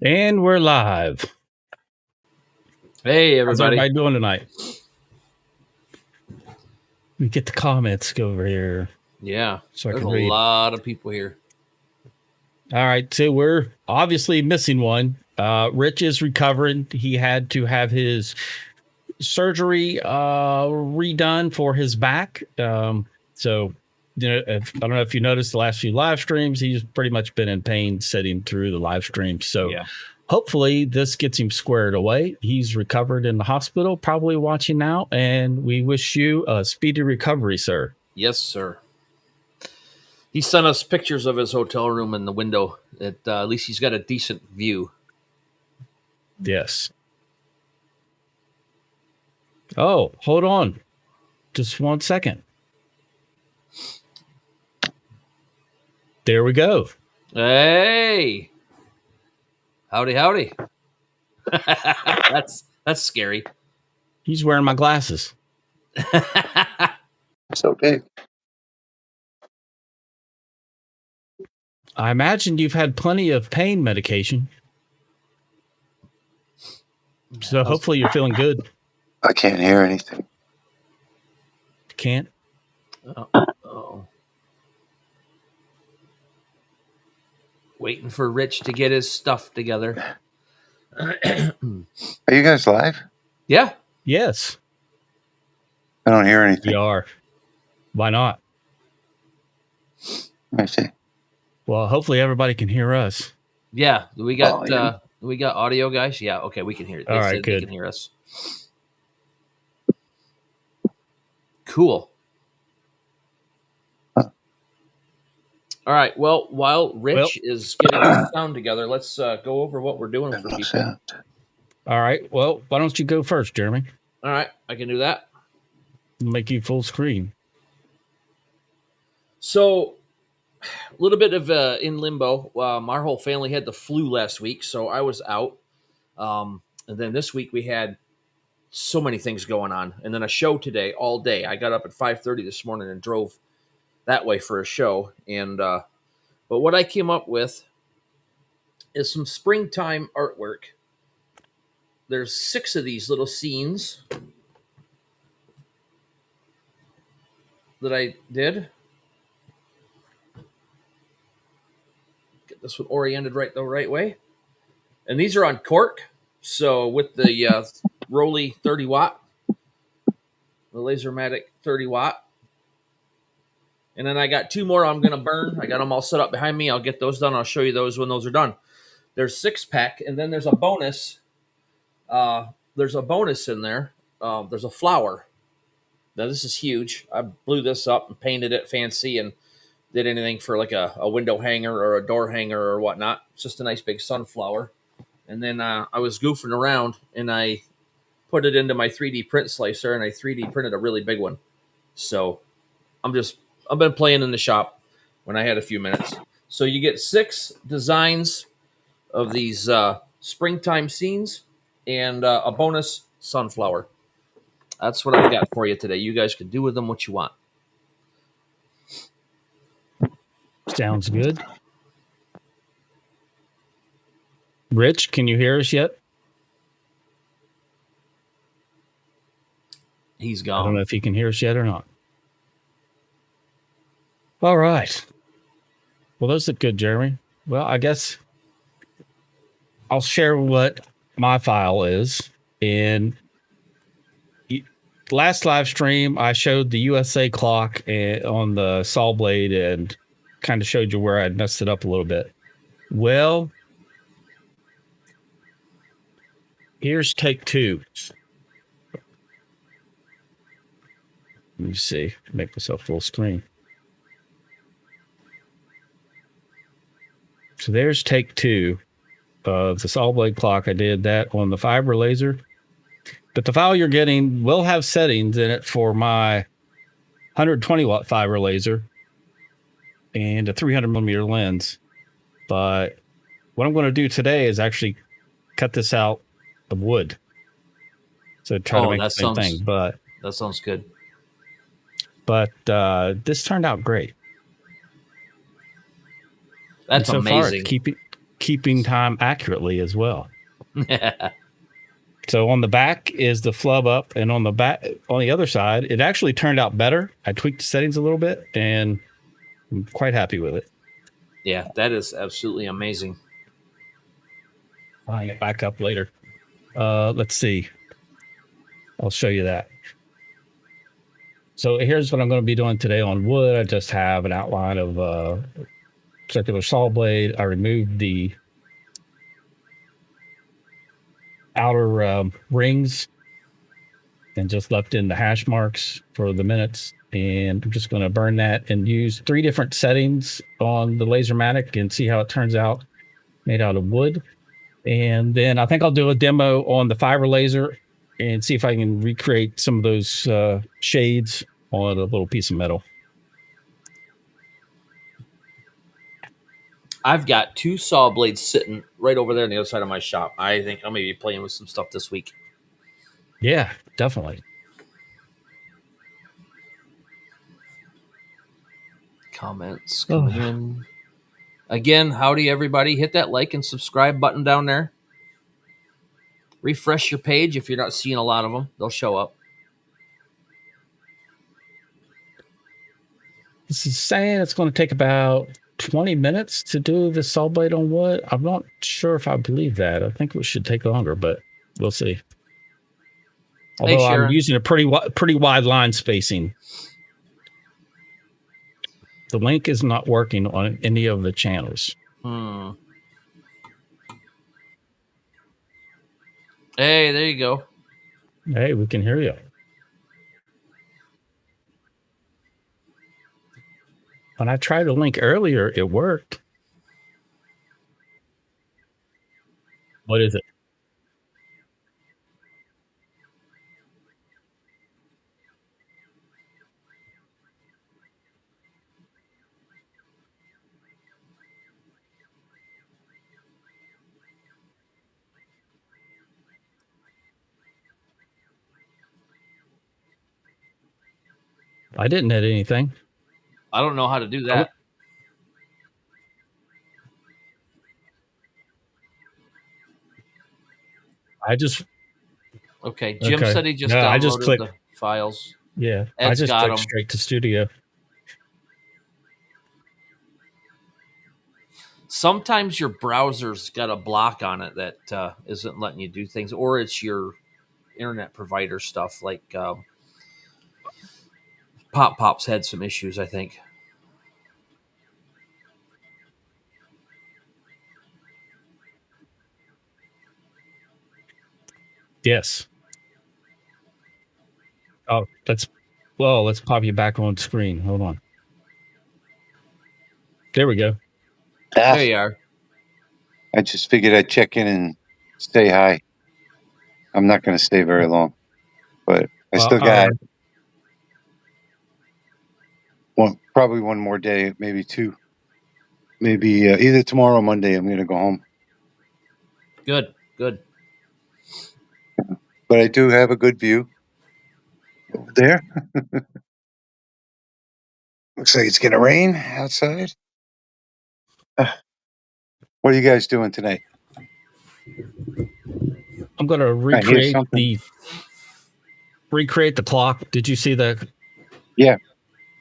And we're live. Hey, How's everybody. everybody doing tonight? We get the comments go over here. Yeah, So there's I can a read. lot of people here. All right, so we're obviously missing one. Rich is recovering. He had to have his surgery redone for his back. So, you know, I don't know if you noticed the last few live streams, he's pretty much been in pain sitting through the live stream. So Yeah. hopefully this gets him squared away. He's recovered in the hospital, probably watching now, and we wish you a speedy recovery, sir. Yes, sir. He sent us pictures of his hotel room in the window. At least he's got a decent view. Yes. Oh, hold on. Just 1 second. There we go. Hey, howdy, howdy. That's scary. He's wearing my glasses. It's okay. I imagine you've had plenty of pain medication. So hopefully you're feeling good. I can't hear anything. Can't? Oh. Waiting for Rich to get his stuff together. Are you guys live? Yeah. Yes. I don't hear anything. We are. Why not? I see. Well, hopefully everybody can hear us. Yeah. We got audio, guys. Yeah. Okay, we can hear it. All right, good. They can hear us. Cool. Huh. All right. Well, while Rich is getting his sound together, let's go over what we're doing for people. Sound. All right. Well, why don't you go first, Jeremy? All right. I can do that. I'll make you full screen. So, a little bit of in limbo. Our whole family had the flu last week, so I was out. And then this week we had so many things going on, and then a show today all day. I got up at 5:30 this morning and drove that way for a show. And but what I came up with is some springtime artwork. There's 6 of these little scenes that I did. Get this one oriented the right way. And these are on cork. So with the Roly 30 watt, the Lasermatic 30 watt. And then I got 2 more I'm going to burn. I got them all set up behind me. I'll get those done. I'll show you those when those are done. There's 6-pack, and then there's a bonus. There's a bonus in there. There's a flower. Now, this is huge. I blew this up and painted it fancy and did anything for like a window hanger or a door hanger or whatnot. It's just a nice big sunflower. And then I was goofing around, and I put it into my 3D print slicer, and I 3D printed a really big one. So I've been playing in the shop when I had a few minutes. So you get 6 designs of these springtime scenes and a bonus sunflower. That's what I've got for you today. You guys can do with them what you want. Sounds good. Rich, can you hear us yet? He's I gone. don't know if he can hear us yet or not. All right. Well, those look good, Jeremy. Well, I guess I'll share what my file is. In last live stream, I showed the USA clock on the saw blade and kind of showed you where I'd messed it up a little bit. Well, here's take 2. Let me see. Make myself full screen. So there's take 2 of the saw blade clock. I did that on the fiber laser. But the file you're getting will have settings in it for my 120 watt fiber laser and a 300 millimeter lens. But what I'm going to do today is actually cut this out of wood. So try to make the same thing. But that sounds good. But this turned out great. That's so amazing. Far, keeping time accurately as well. So on the back is the flub up, and on the other side, it actually turned out better. I tweaked the settings a little bit, and I'm quite happy with it. Yeah, that is absolutely amazing. I'll hang it back up later. Let's see. I'll show you that. So here's what I'm going to be doing today on wood. I just have an outline of circular saw blade. I removed the outer rings and just left in the hash marks for the minutes. And I'm just going to burn that and use 3 different settings on the Lasermatic and see how it turns out made out of wood. And then I think I'll do a demo on the fiber laser and see if I can recreate some of those shades on a little piece of metal. I've got 2 saw blades sitting right over there on the other side of my shop. I think I'm maybe playing with some stuff this week. Yeah, definitely. Comments coming in. Again, howdy everybody. Hit that like and subscribe button down there. Refresh your page if you're not seeing a lot of them. They'll show up. This is saying it's going to take about 20 minutes to do the saw blade on wood. I'm not sure if I believe that. I think it should take longer, but we'll see. Although I'm using a pretty wide line spacing. The link is not working on any of the channels. Hey, there you go. Hey, we can hear you. When I tried to link earlier, it worked. What is it? I didn't hit anything. I don't know how to do that. Okay, Jim said he just downloaded the files. Yeah, Ed's I just got clicked them. straight to studio. Sometimes your browser's got a block on it that isn't letting you do things, or it's your internet provider stuff. Like Pop's had some issues, I think. Yes. Oh, let's pop you back on screen. Hold on. There we go. There you are. I just figured I'd check in and say hi. I'm not going to stay very long, but I still got probably one more day, maybe 2. Maybe either tomorrow or Monday, I'm going to go home. Good. But I do have a good view over there. Looks like it's going to rain outside. What are you guys doing tonight? I'm going to recreate the clock. Did you see that? Yeah.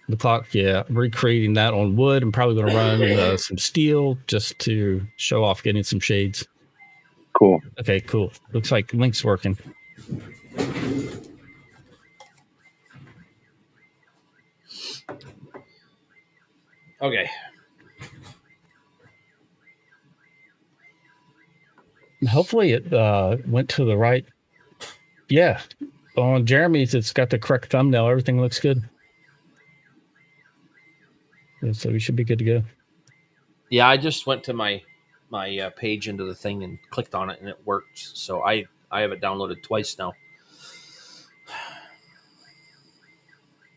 The clock, yeah. I'm recreating that on wood. I'm probably going to run some steel just to show off getting some shades. Cool. Okay, cool. Looks like link's working. Okay. Hopefully it went to the right. Yeah. On Jeremy's, it's got the correct thumbnail. Everything looks good. So we should be good to go. Yeah, I just went to my page into the thing and clicked on it, and it worked. So I have it downloaded twice now.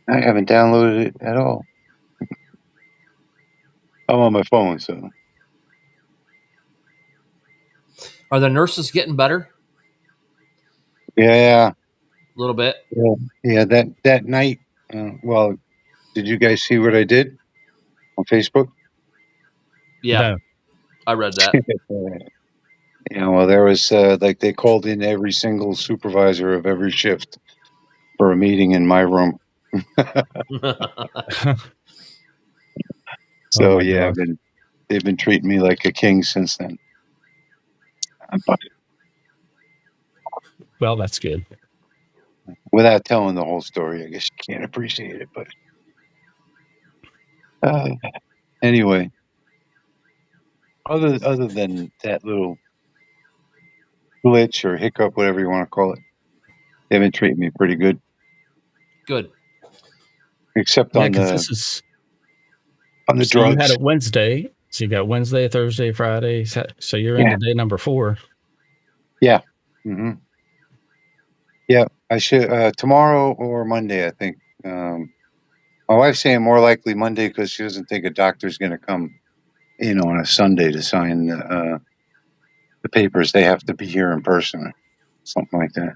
I haven't downloaded it at all. I'm on my phone, so. Are the nurses getting better? Yeah. A little bit. Yeah. That night. Well, did you guys see what I did on Facebook? Yeah. No. I read that. Yeah, well, there was like they called in every single supervisor of every shift for a meeting in my room. Oh So my yeah, God. they've been treating me like a king since then. But Well, that's good. without telling the whole story, I guess you can't appreciate it. But anyway, other than that little glitch or hiccup, whatever you want to call it, they've been treating me pretty good. Good. Except Yeah, on because the this is so you had drugs. it Wednesday. So you got Wednesday, Thursday, Friday. So you're into day number 4. Yeah. Mm-hmm. Yeah. I should tomorrow or Monday. I think. My wife's saying more likely Monday because she doesn't think a doctor's going to come, on a Sunday to sign the papers. They have to be here in person, or something like that.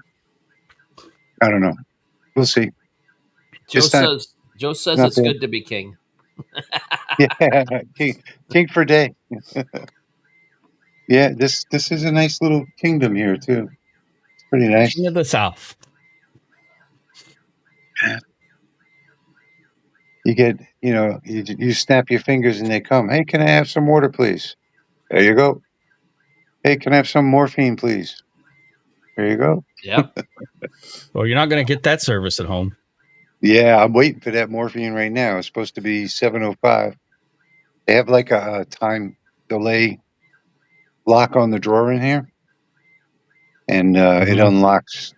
I don't know. We'll see. Joe It's not says not it's bad. good to be king. Yeah, king for day. Yeah, this is a nice little kingdom here too. It's pretty nice. King of the South. You get, you snap your fingers and they come. Hey, can I have some water, please? There you go. Hey, can I have some morphine, please? There you go. Yeah. Well, you're not going to get that service at home. Yeah, I'm waiting for that morphine right now. It's supposed to be 7:05. They have like a time delay lock on the drawer in here, and it Mhm. unlocks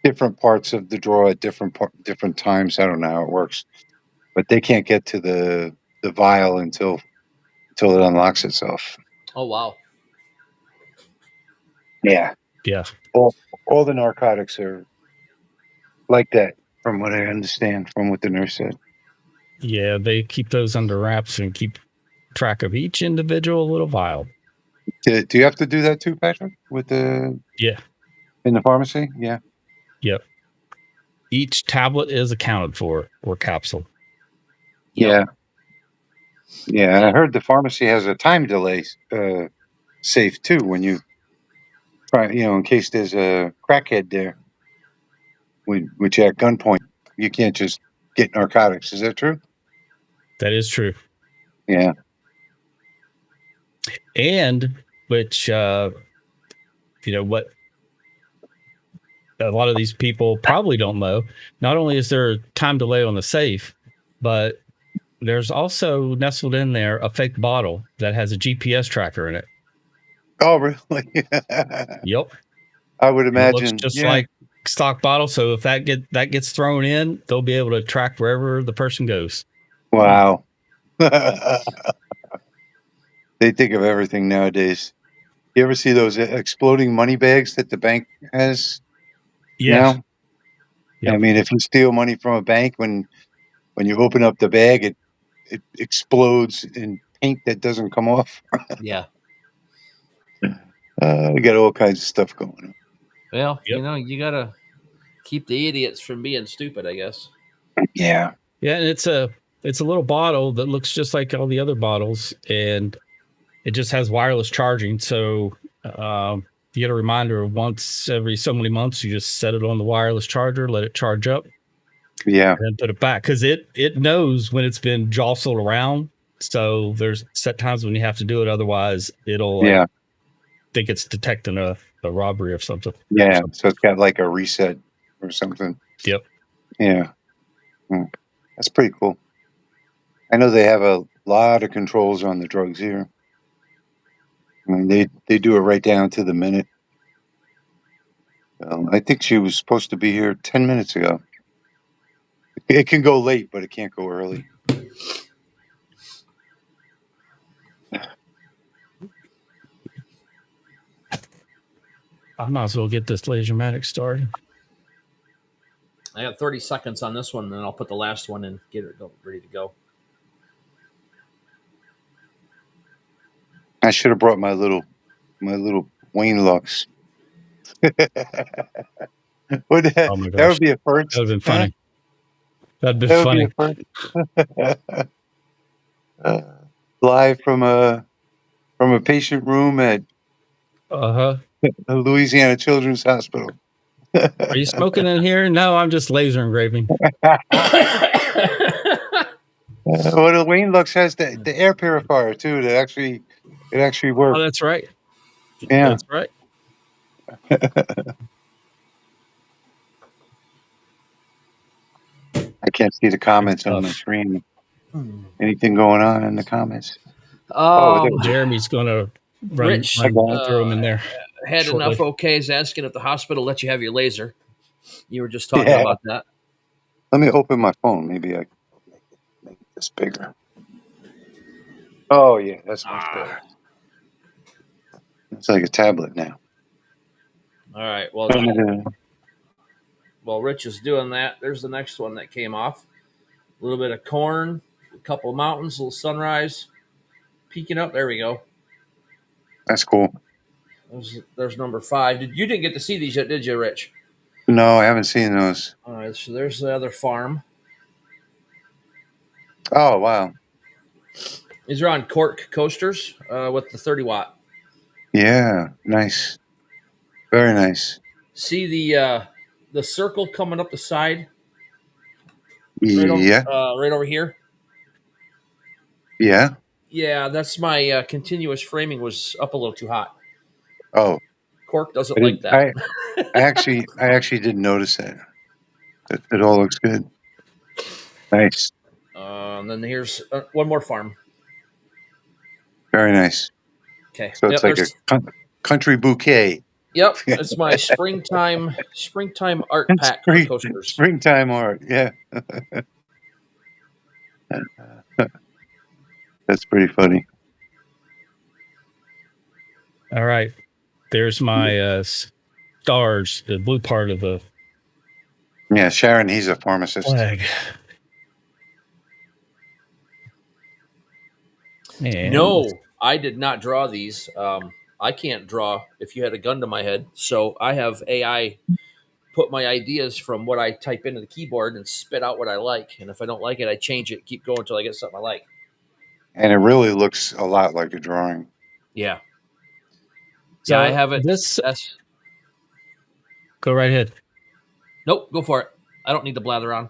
different parts of the drawer at different times. I don't know how it works, but they can't get to the vial until it unlocks itself. Oh wow. Yeah, Yeah. all the narcotics are like that, from what I understand, from what the nurse said. Yeah, they keep those under wraps and keep track of each individual little vial. Do you have to do that too, Patrick, with Yeah. in the pharmacy? Yeah. Yep. Each tablet is accounted for, or capsule. Yep. Yeah. Yeah, and I Yeah. heard the pharmacy has a time delay safe too when you try, in case there's a crackhead there, which at gunpoint, you can't just get narcotics. Is that true? That is true. Yeah. And which, what a lot of these people probably don't know. Not only is there a time delay on the safe, but there's also nestled in there a fake bottle that has a GPS tracker in it. Oh, really? Yep. I would And it looks imagine. just Yeah. like stock bottle. So if that gets thrown in, they'll be able to track wherever the person goes. Wow. They think of everything nowadays. You ever see those exploding money bags that the bank has Yeah. now? Yep. I mean, if you steal money from a bank, when you open up the bag, it explodes in paint that doesn't come off. Yeah. We got all kinds of stuff going on. Well, Yep. you gotta keep the idiots from being stupid, I guess. Yeah. Yeah, and it's a little bottle that looks just like all the other bottles, and it just has wireless charging. So you get a reminder once every so many months. You just set it on the wireless charger, let it charge up, Yeah. and then put it back, because it knows when it's been jostled around. So there's set times when you have to do it, otherwise it'll think it's detecting a robbery or something. Yeah. So it's got like a reset or something. Yep. Yeah. That's pretty cool. I know they have a lot of controls on the drugs here. I mean, they do it right down to the minute. I think she was supposed to be here 10 minutes ago. It can go late, but it can't go early. I might as well get this lasermatic started. I got 30 seconds on this one, and then I'll put the last one and get it ready to go. I should have brought my little Wayne Lux. Oh my That gosh, would be a first. that would have been funny. That'd be That would be funny. a first. live from a patient room at Louisiana Children's Hospital. Are you smoking in here? No, I'm just laser engraving. Well, the Wayne Lux has the air purifier too. It actually works. Oh, that's right. Yeah. That's right. I can't see the comments on my screen. Anything going on in the comments? Jeremy's going to Rich run through them in there. had shortly. enough okays asking if the hospital let you have your laser. You were just talking about that. Let me open my phone. Maybe I can make this bigger. Oh yeah, that's much better. It's like a tablet now. All right. Well, while Rich is doing that, there's the next one that came off. A little bit of corn, a couple of mountains, a little sunrise, peeking up. There we go. That's cool. There's number 5. You didn't get to see these yet, did you, Rich? No, I haven't seen those. All right. So there's the other farm. Oh wow. These are on cork coasters with the 30 watt. Yeah, nice. Very nice. See the circle coming up the side? Yeah. Right over here. Yeah. Yeah, that's my continuous framing was up a little too hot. Oh, Cork doesn't like that. I actually didn't notice that. It all looks good. Nice. And then here's one more farm. Very nice. Okay. So it's like a country bouquet. Yep, it's my springtime art pack for coasters. Springtime art, yeah. That's pretty funny. All right. There's my stars, the blue part of the Sharon, he's a pharmacist. flag. And no, I did not draw these. I can't draw if you had a gun to my head. So I have AI put my ideas from what I type into the keyboard and spit out what I like. And if I don't like it, I change it, keep going until I get something I like. And it really looks a lot like a drawing. Yeah. So yeah, I have it. Go right ahead. Nope, go for it. I don't need to blather on.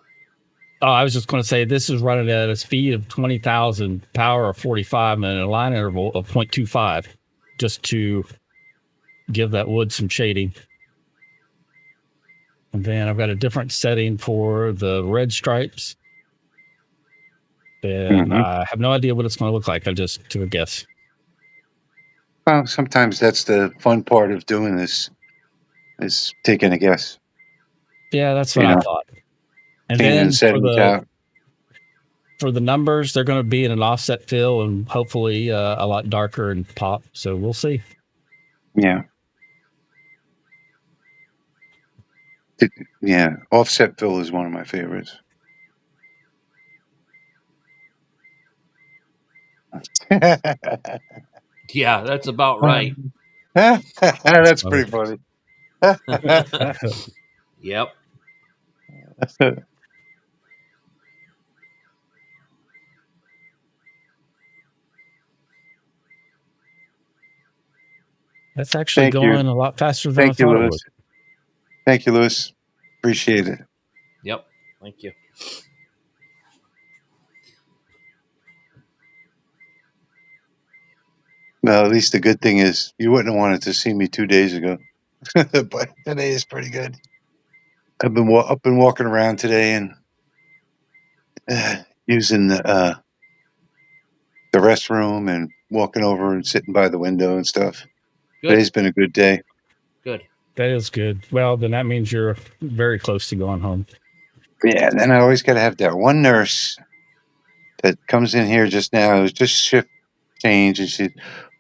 Oh, I was just going to say this is running at a speed of 20,000, power of 45, and a line interval of 0.25, just to give that wood some shading. And then I've got a different setting for the red stripes. And I have no idea what it's going to look like. I just took a guess. Well, sometimes that's the fun part of doing this, is taking a guess. Yeah, that's what I thought. And then for the numbers, they're going to be in an offset fill and hopefully a lot darker and pop. So we'll see. Yeah. Yeah. Offset fill is one of my favorites. Yeah, that's about right. That's pretty funny. Yep. That's actually going a lot faster than I thought it would. Thank you, Lewis. Appreciate it. Yep. Thank you. Well, at least the good thing is you wouldn't have wanted to see me 2 days ago, but today is pretty good. I've been walking around today and using the restroom and walking over and sitting by the window and stuff. Good. Today's been a good day. Good. That is good. Well, then that means you're very close to going home. Yeah, and then I always got to have that one nurse that comes in here just now. It was just shift change, and she,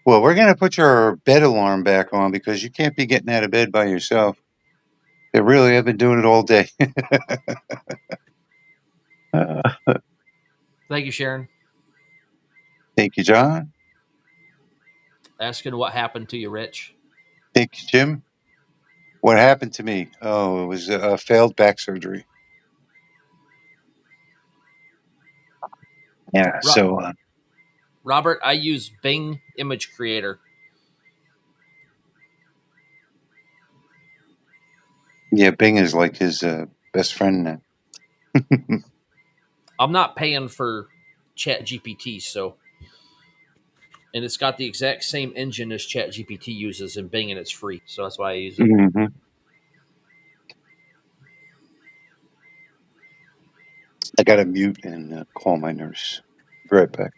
well, we're going to put your bed alarm back on because you can't be getting out of bed by yourself. They really have been doing it all day. Thank you, Sharon. Thank you, John. Asking what happened to you, Rich. Thank you, Jim. What happened to me? Oh, it was a failed back surgery. Yeah, so Robert, I use Bing Image Creator. Yeah, Bing is like his best friend now. I'm not paying for ChatGPT, so, and it's got the exact same engine as ChatGPT uses in Bing, and it's free, so that's why I use it. Mm-hmm. I got to mute and call my nurse. Be right back.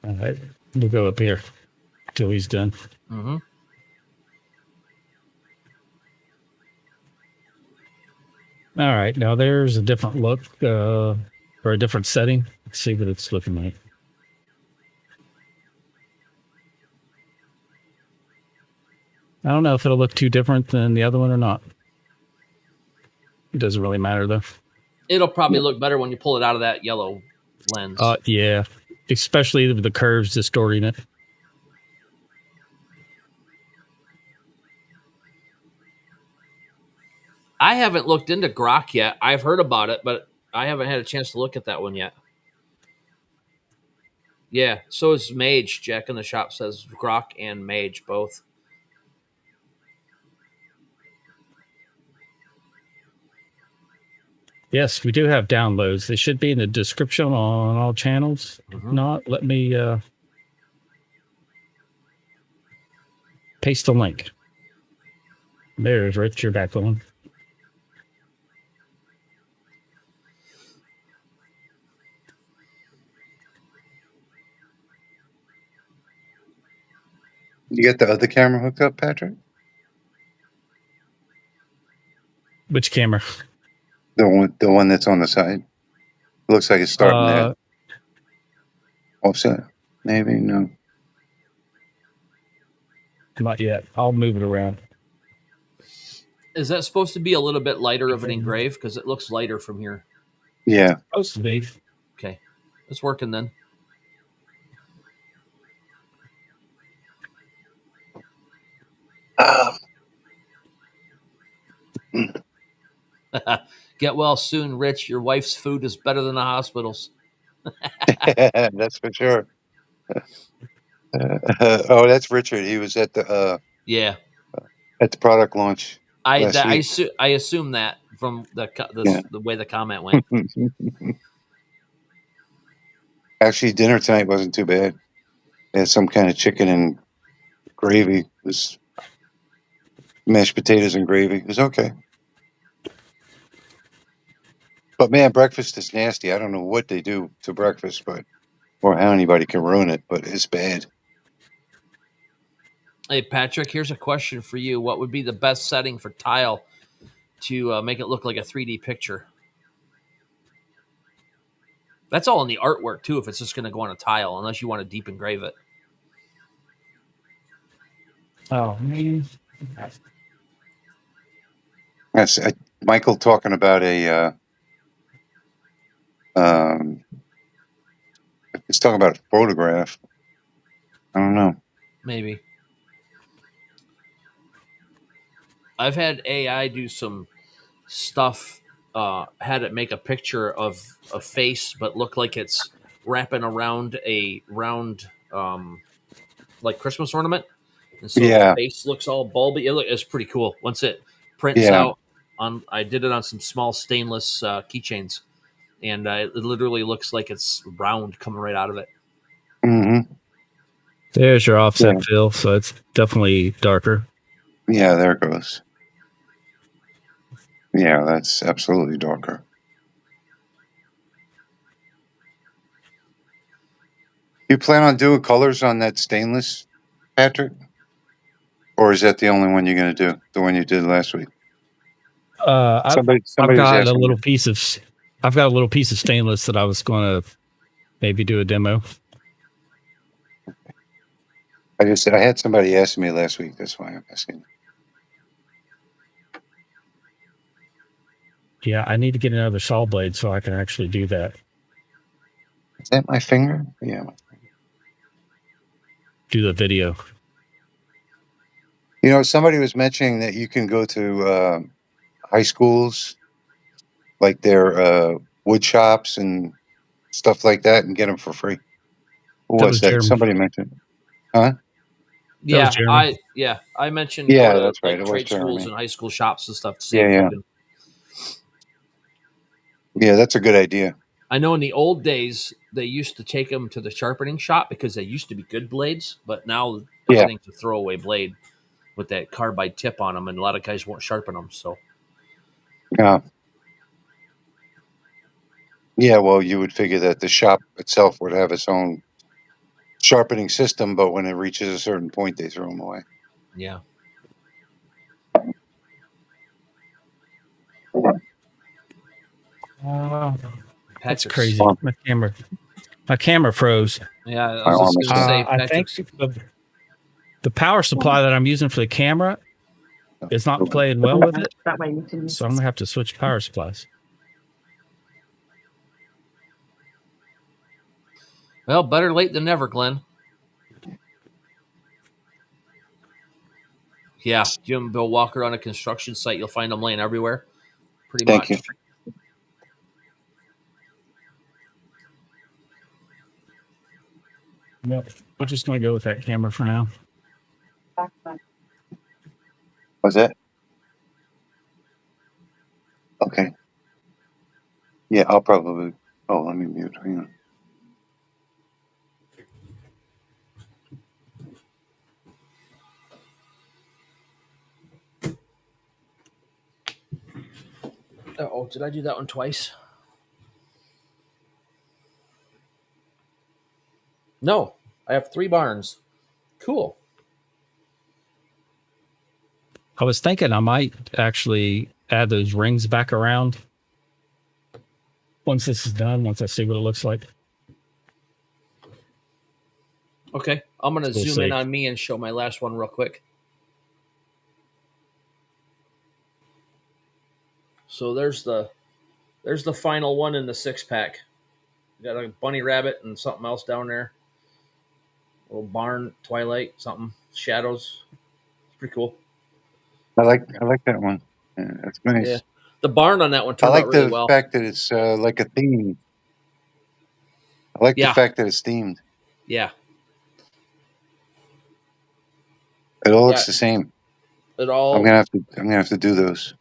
All right. We'll go up here till he's done. Mm-hmm. All right. Now there's a different look or a different setting. Let's see what it's looking like. I don't know if it'll look too different than the other one or not. It doesn't really matter though. It'll probably look better when you pull it out of that yellow lens. Yeah, especially with the curves distorting it. I haven't looked into Grok yet. I've heard about it, but I haven't had a chance to look at that one yet. Yeah, so is Mage. Jack in the shop says Grok and Mage both. Yes, we do have downloads. They should be in the description on all channels. If not, let me paste the link. There's Rich. You're back on. You got the other camera hooked up, Patrick? Which camera? The one that's on the side. It looks like it's starting to offset. Maybe no. Not yet. I'll move it around. Is that supposed to be a little bit lighter of an engrave? Because it looks lighter from here. Yeah. Supposed to be. Okay, it's working then. Get well soon, Rich. Your wife's food is better than the hospital's. That's for sure. Oh, that's Richard. He was at the product launch last week. I assume that from the way the comment went. Actually, dinner tonight wasn't too bad. They had some kind of chicken and gravy. It was mashed potatoes and gravy. It was okay. But man, breakfast is nasty. I don't know what they do to breakfast, or how anybody can ruin it, but it's bad. Hey, Patrick, here's a question for you. What would be the best setting for tile to make it look like a 3D picture? That's all in the artwork, too, if it's just going to go on a tile, unless you want to deep engrave it. Oh, man. That's Michael talking about it's talking about a photograph. I don't know. Maybe. I've had AI do some stuff, had it make a picture of a face, but look like it's wrapping around a round, like Christmas ornament. And so the face looks all bulby. It's pretty cool. Once it prints out I did it on some small stainless keychains, and it literally looks like it's round coming right out of it. Mm-hmm. There's your offset fill, so it's definitely darker. Yeah, there it goes. Yeah, that's absolutely darker. You plan on doing colors on that stainless, Patrick? Or is that the only one you're going to do? The one you did last week? I've got a little piece of stainless that I was going to maybe do a demo. I had somebody ask me last week. That's why I'm asking. Yeah, I need to get another saw blade so I can actually do that. Is that my finger? Yeah. Do the video. You know, somebody was mentioning that you can go to high schools like their wood shops and stuff like that and get them for free. Who That was was that? Jeremy. Somebody mentioned, huh? That was Jeremy. I mentioned Yeah, go to that's right. like It was trade schools Jeremy. and high school shops and stuff to Yeah, save yeah. food. Yeah, that's a good idea. I know in the old days they used to take them to the sharpening shop because they used to be good blades, but now Yeah. everything's a throwaway blade with that carbide tip on them, and a lot of guys won't sharpen them. So Yeah. Yeah, well, you would figure that the shop itself would have its own sharpening system, but when it reaches a certain point, they throw them away. yeah, That's Patrick's crazy. My camera froze. Yeah, I My was arm just is gonna say I think Patrick's. the power supply that I'm using for the camera is not playing well with it, so I'm gonna have to switch power supplies. Well, better late than never, Glenn. Yeah, Jim and Bill Walker on a construction site, you'll find them laying everywhere. Pretty Thank much. you. Yep. We're just gonna go with that camera for now. Was that? Okay. Yeah, I'll probably. Oh, let me mute. Hang on. Oh, did I do that one twice? No, I have 3 barns. Cool. I was thinking I might actually add those rings back around once this is done, once I see what it looks like. Okay, I'm gonna We'll zoom see. in on me and show my last one real quick. So there's the final one in the 6-pack. Got a bunny rabbit and something else down there. A little barn, twilight, something, shadows. It's pretty cool. I like that one. Yeah, that's nice. Yeah, the barn on that one I turned out like really the well. fact that it's like a theme. I like the Yeah. fact that it's themed. Yeah, It all looks Yeah. the same. it I'm all. gonna have to do those.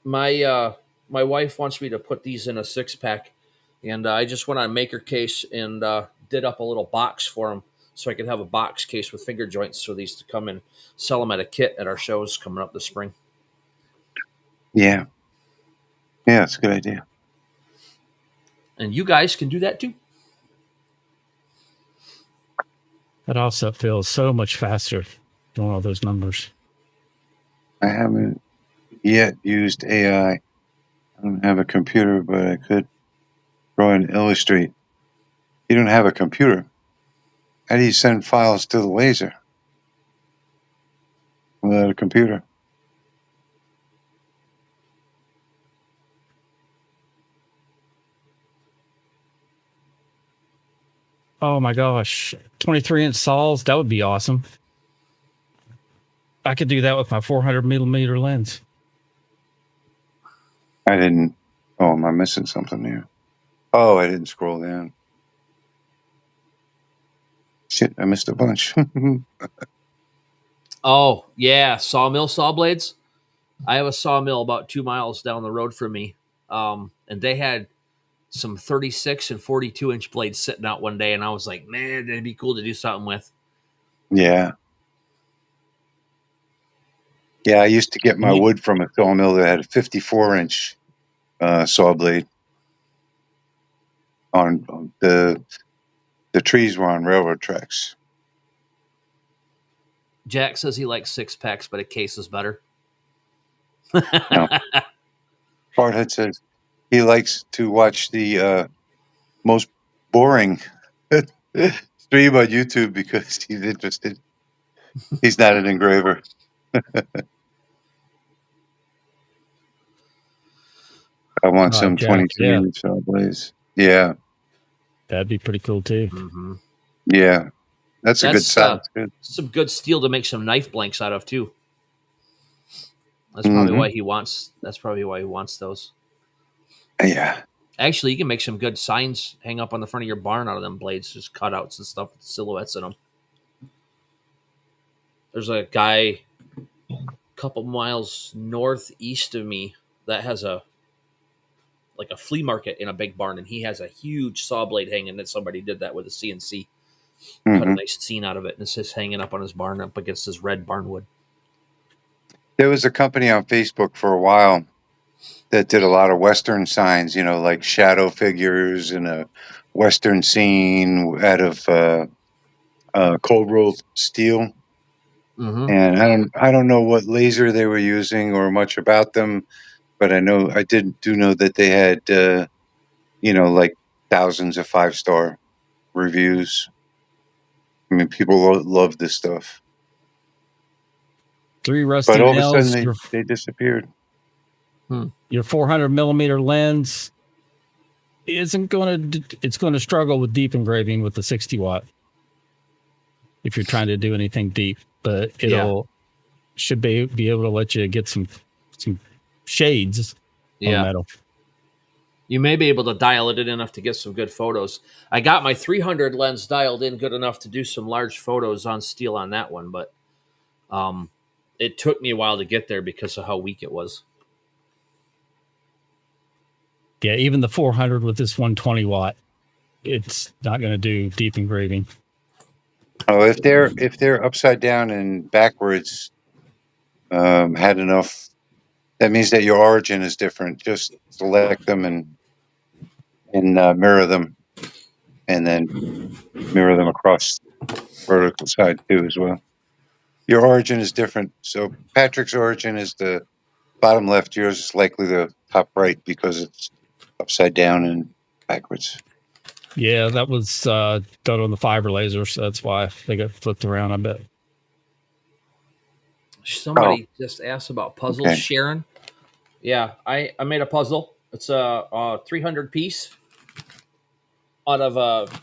My wife wants me to put these in a 6-pack, and I just went on Maker Case and did up a little box for them so I could have a box case with finger joints for these to come and sell them at a kit at our shows coming up this spring. Yeah. Yeah, it's a good idea. And you guys can do that too. That also feels so much faster doing all those numbers. I haven't yet used AI. I don't have a computer, but I could draw and illustrate. You don't have a computer. How do you send files to the laser without a computer? Oh my gosh, 23-inch saws, that would be awesome. I could do that with my 400 millimeter lens. I didn't. Oh, am I missing something here? Oh, I didn't scroll down. Shit, I missed a bunch. Oh yeah, sawmill saw blades. I have a sawmill about 2 miles down the road from me, and they had some 36 and 42-inch blades sitting out one day, and I was like, man, that'd be cool to do something with. Yeah. Yeah, I used to get my wood from a sawmill that had a 54-inch saw blade. On the trees were on railroad tracks. Jack says he likes 6-packs, but a case is better. No. Hardhead says he likes to watch the most boring stream on YouTube because he's interested. He's not an engraver. I want some Jack, 23-inch saw blades. Yeah. That'd be pretty cool too. Mm-hmm. Yeah. That's a good size. Good. Some good steel to make some knife blanks out of too. That's probably why he wants. That's probably why he wants those. Yeah. Actually, you can make some good signs hang up on the front of your barn out of them blades, just cutouts and stuff with silhouettes in them. There's a guy a couple miles northeast of me that has a flea market in a big barn, and he has a huge saw blade hanging that somebody did that with a CNC. Cut a Hmm. nice scene out of it, and it's just hanging up on his barn up against his red barnwood. There was a company on Facebook for a while that did a lot of Western signs, like shadow figures and a Western scene out of cold rolled steel. Mm-hmm. And I don't know what laser they were using or much about them, but I do know that they had like thousands of 5-star reviews. I mean, people love this stuff, 3 but rusty all of a sudden nails. they disappeared. Your 400 millimeter lens isn't going to. It's going to struggle with deep engraving with the 60 watt if you're trying to do anything deep. But should be able to let you get some shades on metal. You may be able to dial it in enough to get some good photos. I got my 300 lens dialed in good enough to do some large photos on steel on that one, but it took me a while to get there because of how weak it was. Yeah, even the 400 with this 120 watt, it's not going to do deep engraving. Oh, if they're upside down and backwards, had enough. That means that your origin is different. Just select them and mirror them, and then mirror them across vertical side too as well. Your origin is different. So Patrick's origin is the bottom left. Yours is likely the top right because it's upside down and backwards. Yeah, that was done on the fiber laser, so that's why they got flipped around, I bet. Somebody just asked about puzzles, okay. Sharon. Yeah, I made a puzzle. It's a 300 piece out of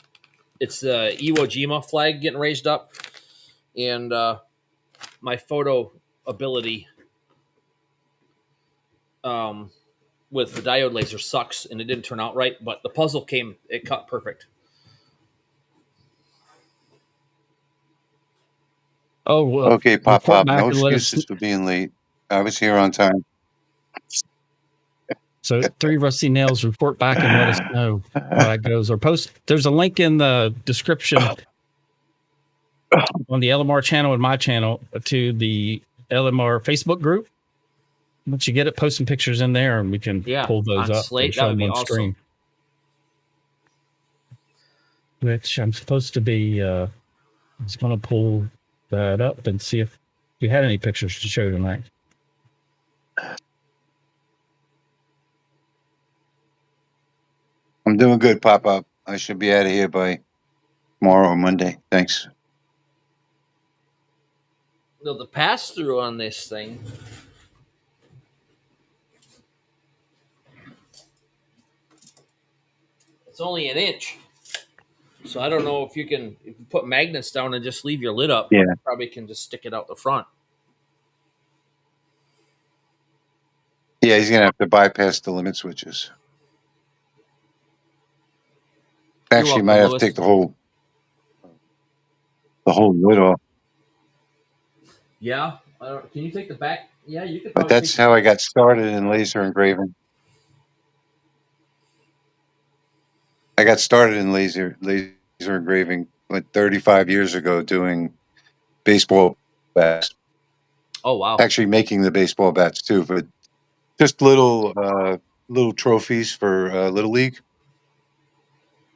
it's the Iwo Jima flag getting raised up, and my photo ability with the diode laser sucks, and it didn't turn out right. But the puzzle it cut perfect. Oh, well, Okay, report Pop. back No and let us. excuses for being late. I was here on time. So 3 rusty nails, report back and let us know how that goes. Or post. There's a link in the description on the LMR channel and my channel to the LMR Facebook group. Once you get it, post some pictures in there, and we can pull those on up Slate, and show that would them be on awesome. screen. Which I'm supposed to be. I was going to pull that up and see if we had any pictures to show tonight. I'm doing good, Pop. I should be out of here by tomorrow or Monday. Thanks. No, the pass through on this thing. It's only an inch. So I don't know if you put magnets down and just leave your lid up. Yeah. You probably can just stick it out the front. Yeah, he's gonna have to bypass the limit switches. Actually, you might have to take the whole lid off. Yeah. Can you take the back? Yeah, you could. But that's how I got started in laser engraving. I got started in laser engraving like 35 years ago doing baseball bats. Oh, wow. Actually making the baseball bats too, but just little trophies for Little League.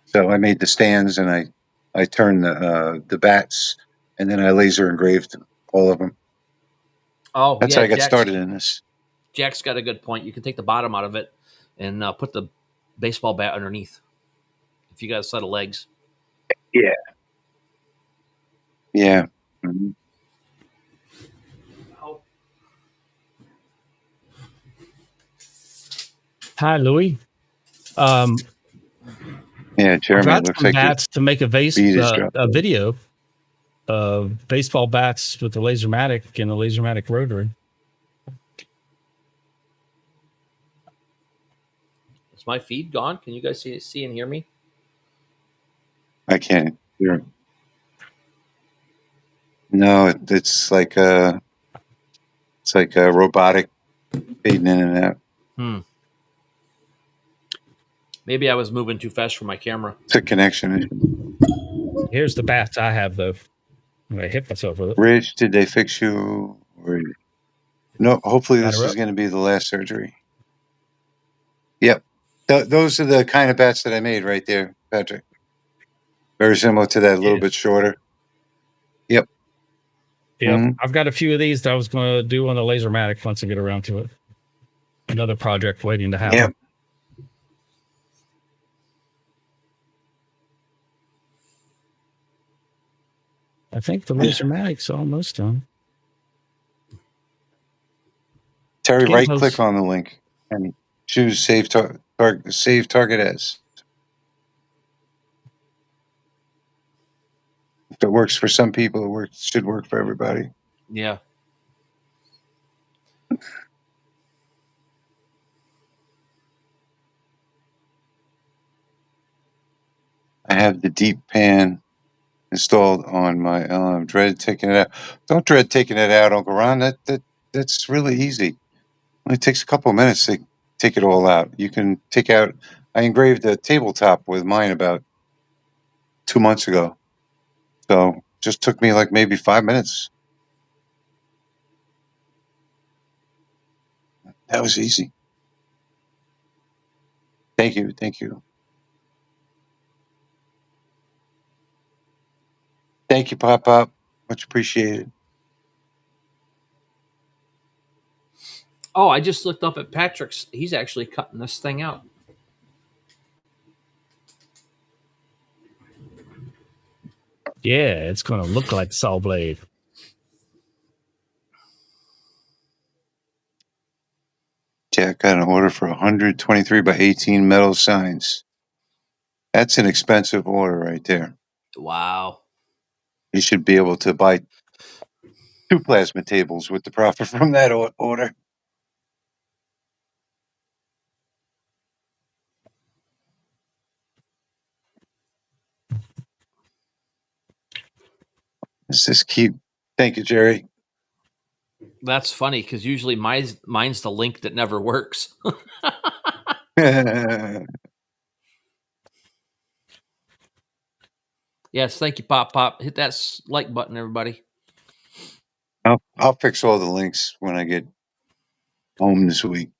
So I made the stands and I turned the bats and then I laser engraved all of them. Oh, That's yeah, how I got started in this. Jack's got a good point. You can take the bottom out of it and put the baseball bat underneath if you got a set of legs. Yeah. Yeah. Mm-hmm. Hi, Louis. Yeah, Jeremy. I've got Looks some like bats to make a a video of baseball bats with the Lasermatic and the Lasermatic Rotary. Is my feed gone? Can you guys see and hear me? I can't hear. No, it's like a robotic fading in and out. Maybe I was moving too fast for my camera. It's a connection issue. Here's the bats I have, though. I hit myself with it. Rich, did they fix you? No, hopefully this Batter is up. going to be the last surgery. Yep. Those are the kind of bats that I made right there, Patrick. Very similar to that, a little bit shorter. Yep. Yep. I've got a few of these that I was going to do on the Lasermatic once I get around to it. Another project waiting to happen. Yep. I think the Lasermatic's almost done. Terry, right click on the link and choose save target as. If it works for some people, it should work for everybody. Yeah. I have the deep pan installed on my dread taking it out. Don't dread taking it out, Uncle Ron. That's really easy. It only takes a couple of minutes to take it all out. You can take out. I engraved a tabletop with mine about 2 months ago, so just took me like maybe 5 minutes. That was easy. Thank you. Thank you, Pop Pop. Much appreciated. Oh, I just looked up at Patrick's. He's actually cutting this thing out. Yeah, it's going to look like saw blade. Jack got an order for 123 by 18 metal signs. That's an expensive order right there. Wow. You should be able to buy 2 plasma tables with the profit from that order. Let's just keep. Thank you, Jerry. That's funny because usually mine's the link that never works. Yes, thank you, Pop Pop. Hit that like button, everybody. I'll fix all the links when I get home this week.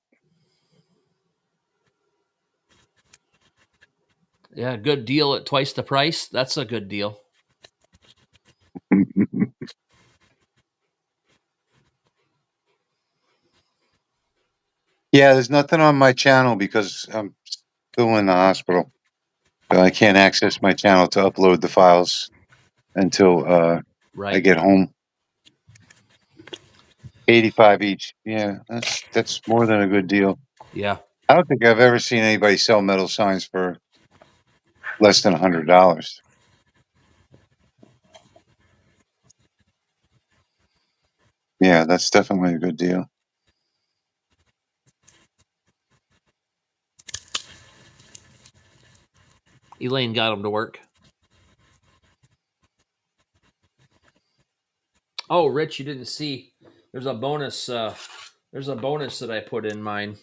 Yeah, good deal at twice the price. That's a good deal. Yeah, there's nothing on my channel because I'm still in the hospital. So I can't access my channel to upload the files until I get home. 85 each. Yeah, that's more than a good deal. Yeah. I don't think I've ever seen anybody sell metal signs for less than $100. Yeah, that's definitely a good deal. Elaine got him to work. Oh, Rich, you didn't see. There's a bonus. There's a bonus that I put in mine.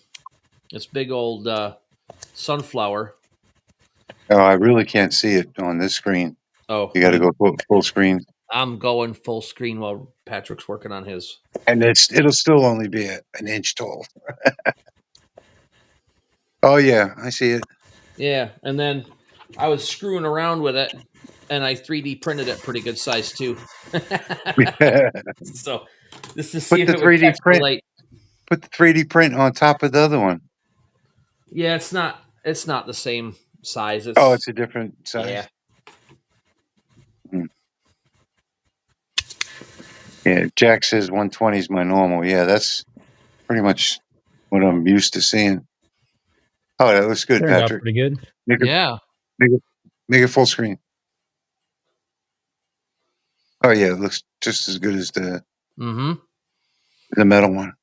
This big old sunflower. Oh, I really can't see it on this screen. Oh, you got to go full screen. I'm going full screen while Patrick's working on his. And it'll still only be an inch tall. Oh yeah, I see it. Yeah, and then I was screwing around with it, and I 3D printed it pretty good size too. So just to see if it would catch the light. Put the 3D print on top of the other one. Yeah, it's not the same size. It's a different size. Yeah. Yeah, Jack says 120 is my normal. Yeah, that's pretty much what I'm used to seeing. Oh, that looks good, Turned out Patrick. pretty good. Make it full screen. Oh yeah, it looks just as good as the metal one.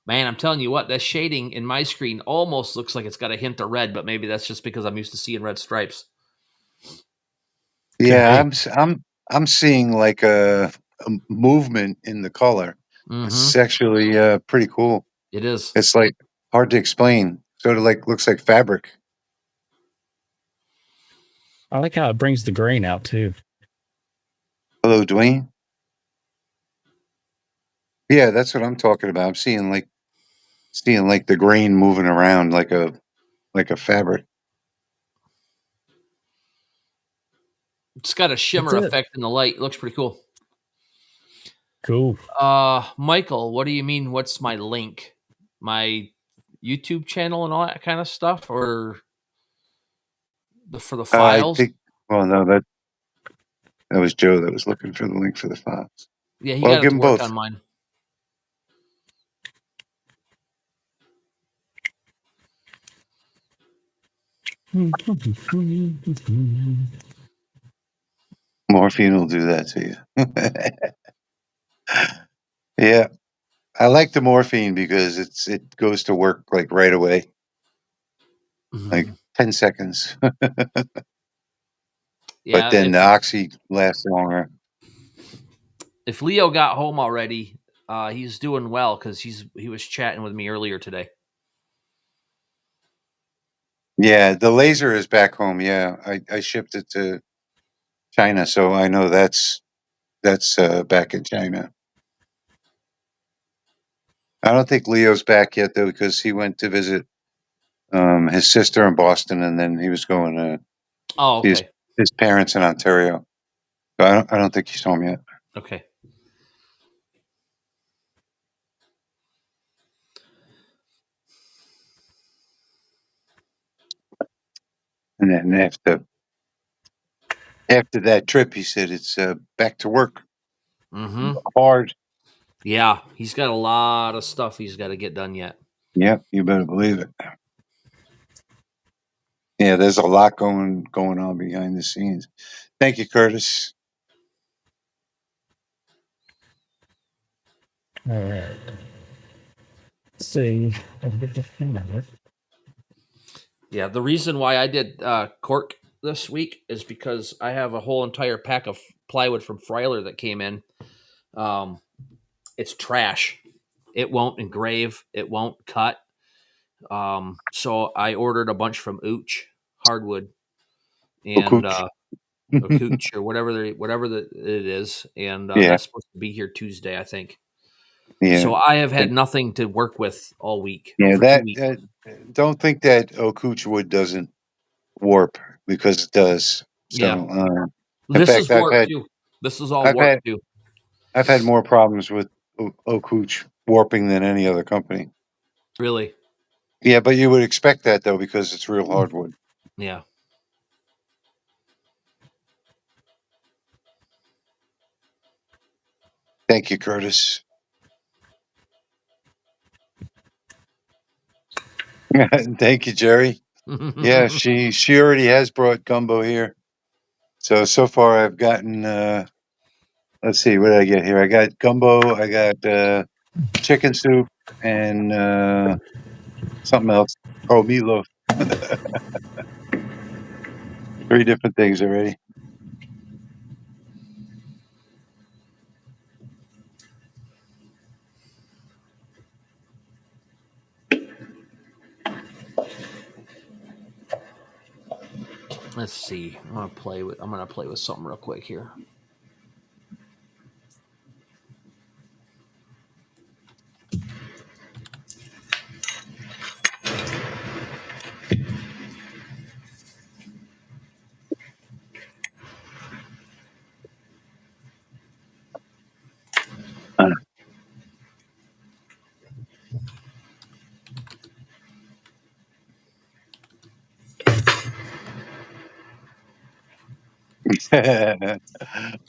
Man, I'm telling you what, that shading in my screen almost looks like it's got a hint of red, but maybe that's just because I'm used to seeing red stripes. Yeah, be. I'm seeing like a movement in the color. It's actually pretty cool. It is. It's like hard to explain. Sort of like looks like fabric. I like how it brings the grain out too. Hello, Dwayne. Yeah, that's what I'm talking about. I'm seeing like the grain moving around like a fabric. It's got a shimmer That's it. effect in the light. It looks pretty cool. Cool. Michael, what do you mean? What's my link? My YouTube channel and all that kind of stuff, or for the I files? think. Well, no, that was Joe that was looking for the link for the files. Yeah, he Well, got it give to them work both. on mine. Morphine will do that to you. Yeah, I like the morphine because it goes to work like right away, like 10 seconds. But Yeah, then the oxy lasts longer. if Leo got home already, he's doing well because he was chatting with me earlier today. Yeah, the laser is back home. Yeah, I shipped it to China, so I know that's back in China. I don't think Leo's back yet though, because he went to visit his sister in Boston, and then he was going to Oh, see okay. his parents in Ontario. So I don't think he's home yet. Okay. And then after that trip, he said it's back to work hard. Yeah, he's got a lot of stuff he's got to get done yet. Yep, you better believe it. Yeah, there's a lot going on behind the scenes. Thank you, Curtis. All right. Let's see. Yeah, the reason why I did cork this week is because I have a whole entire pack of plywood from Freiler that came in. It's trash. It won't engrave. It won't cut. So I ordered a bunch from Ooch hardwood and Cooch. or Cooch or whatever it is, and Yeah, that's supposed to be here Tuesday, I think. yeah, So I have had nothing to work with all week yeah. for 2 weeks. Don't think that Okuch wood doesn't warp, because it does. Yeah, So, in this is fact, warp too. This is all I've warp had too. I've had more problems with Okuch warping than any other company. Really? Yeah, but you would expect that though, because it's real hardwood. Yeah. Thank you, Curtis. Thank you, Jerry. Yeah, she already has brought gumbo here. So far I've gotten let's see, what did I get here? I got gumbo, I got chicken soup, and something else. Oh, meatloaf. 3 different things already. Let's see. I'm gonna play with something real quick here.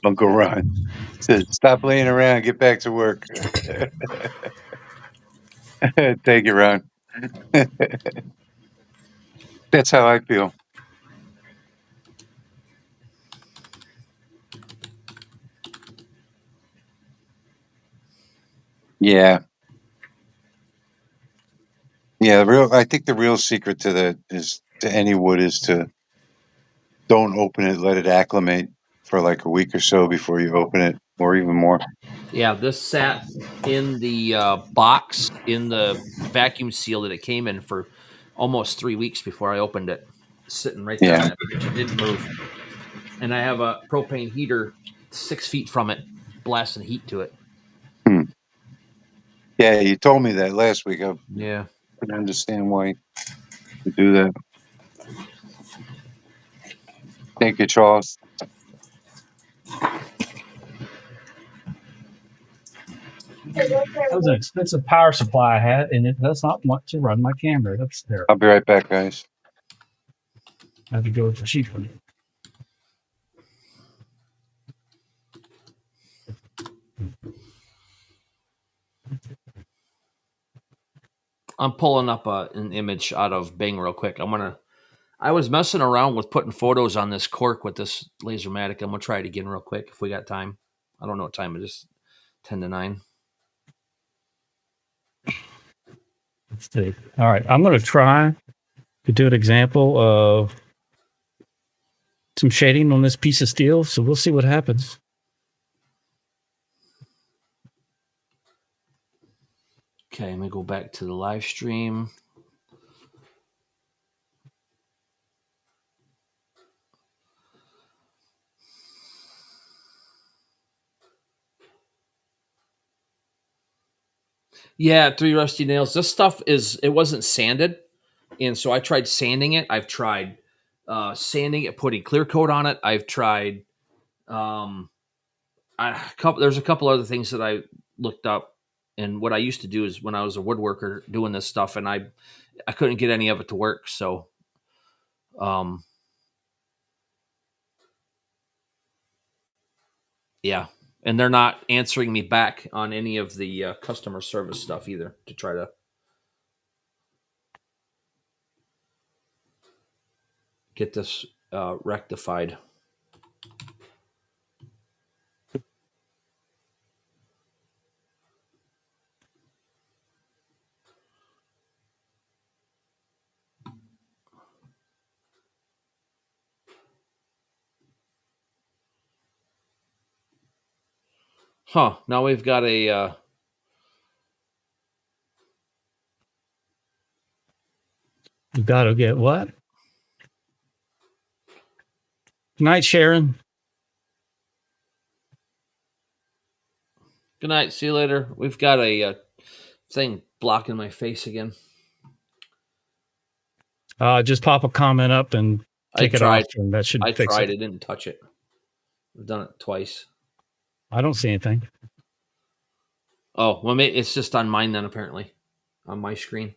Uncle Ron says, "Stop laying around, get back to work." Thank you, Ron. That's how I feel. Yeah. Yeah, I think the real secret to that is to any wood is to don't open it, let it acclimate for like a week or so before you open it, or even more. Yeah, this sat in the box in the vacuum seal that it came in for almost 3 weeks before I opened it, sitting right there on Yeah. that bench. It didn't move, and I have a propane heater 6 feet from it, blasting heat to it. Yeah, you told me that last week. I Yeah. couldn't understand why you do that. Thank you, Charles. That was an expensive power supply I had, and it does not want to run my camera. That's there. I'll be right back, guys. I have to go with the cheap one. I'm pulling up an image out of Bing real quick. I was messing around with putting photos on this cork with this Lasermatic. I'm gonna try it again real quick if we got time. I don't know what time it is. 10 to 9. Let's see. All right, I'm going to try to do an example of some shading on this piece of steel. So we'll see what happens. Okay, let me go back to the live stream. Yeah, 3 rusty nails. This stuff it wasn't sanded, and so I tried sanding it. I've tried sanding it, putting clear coat on it. I've tried there's a couple other things that I looked up, and what I used to do is when I was a woodworker doing this stuff, and I couldn't get any of it to work. So, yeah, and they're not answering me back on any of the customer service stuff either to try to get this rectified. Huh. Now we've got a You got to get what? Good night, Sharon. good night. See you later. We've got a thing blocking my face again. Just pop a comment up and take it off, and that should fix it. It didn't touch it. I've done it twice. I don't see anything. Oh, well, it's just on mine then, apparently, on my screen.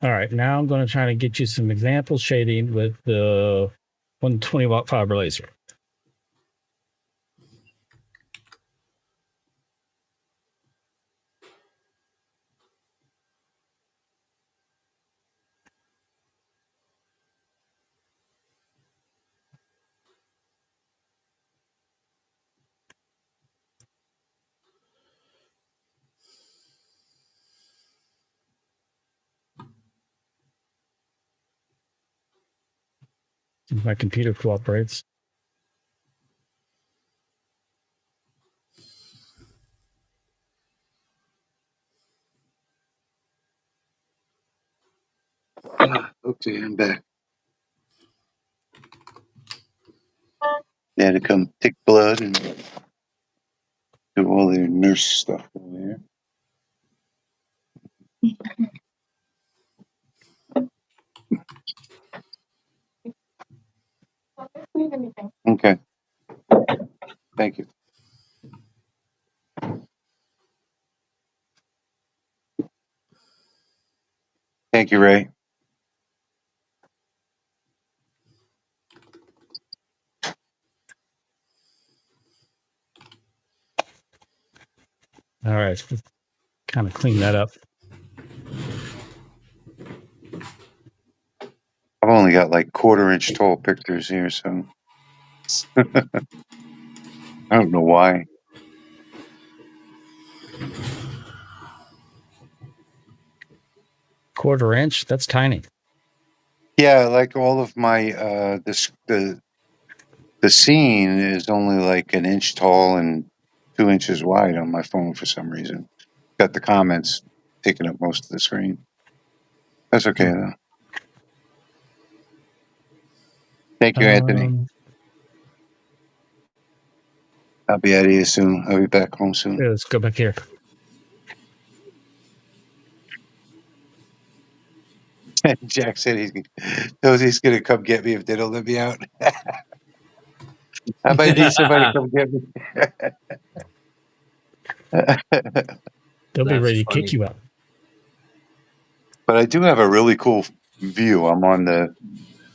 All right, now I'm going to try to get you some example shading with the 120 watt fiber laser. If my computer cooperates. Okay, I'm back. They had to come take blood and do all their nurse stuff over there. Okay. Thank you. Thank you, Ray. All right, let's kind of clean that up. got like 1/4 inch tall pictures here, so I don't know why. Quarter-inch? That's tiny. Yeah, like all of my the scene is only like 1 inch tall and 2 inches wide on my phone for some reason. Got the comments taking up most of the screen. That's okay though. Thank you, Anthony. I'll be out of here soon. I'll be back home soon. Yeah, let's go back here. Jack said he's going to come get me if they don't let me out. I might need somebody to come get me. They'll be That's ready to funny. kick you out. But I do have a really cool view. I'm on the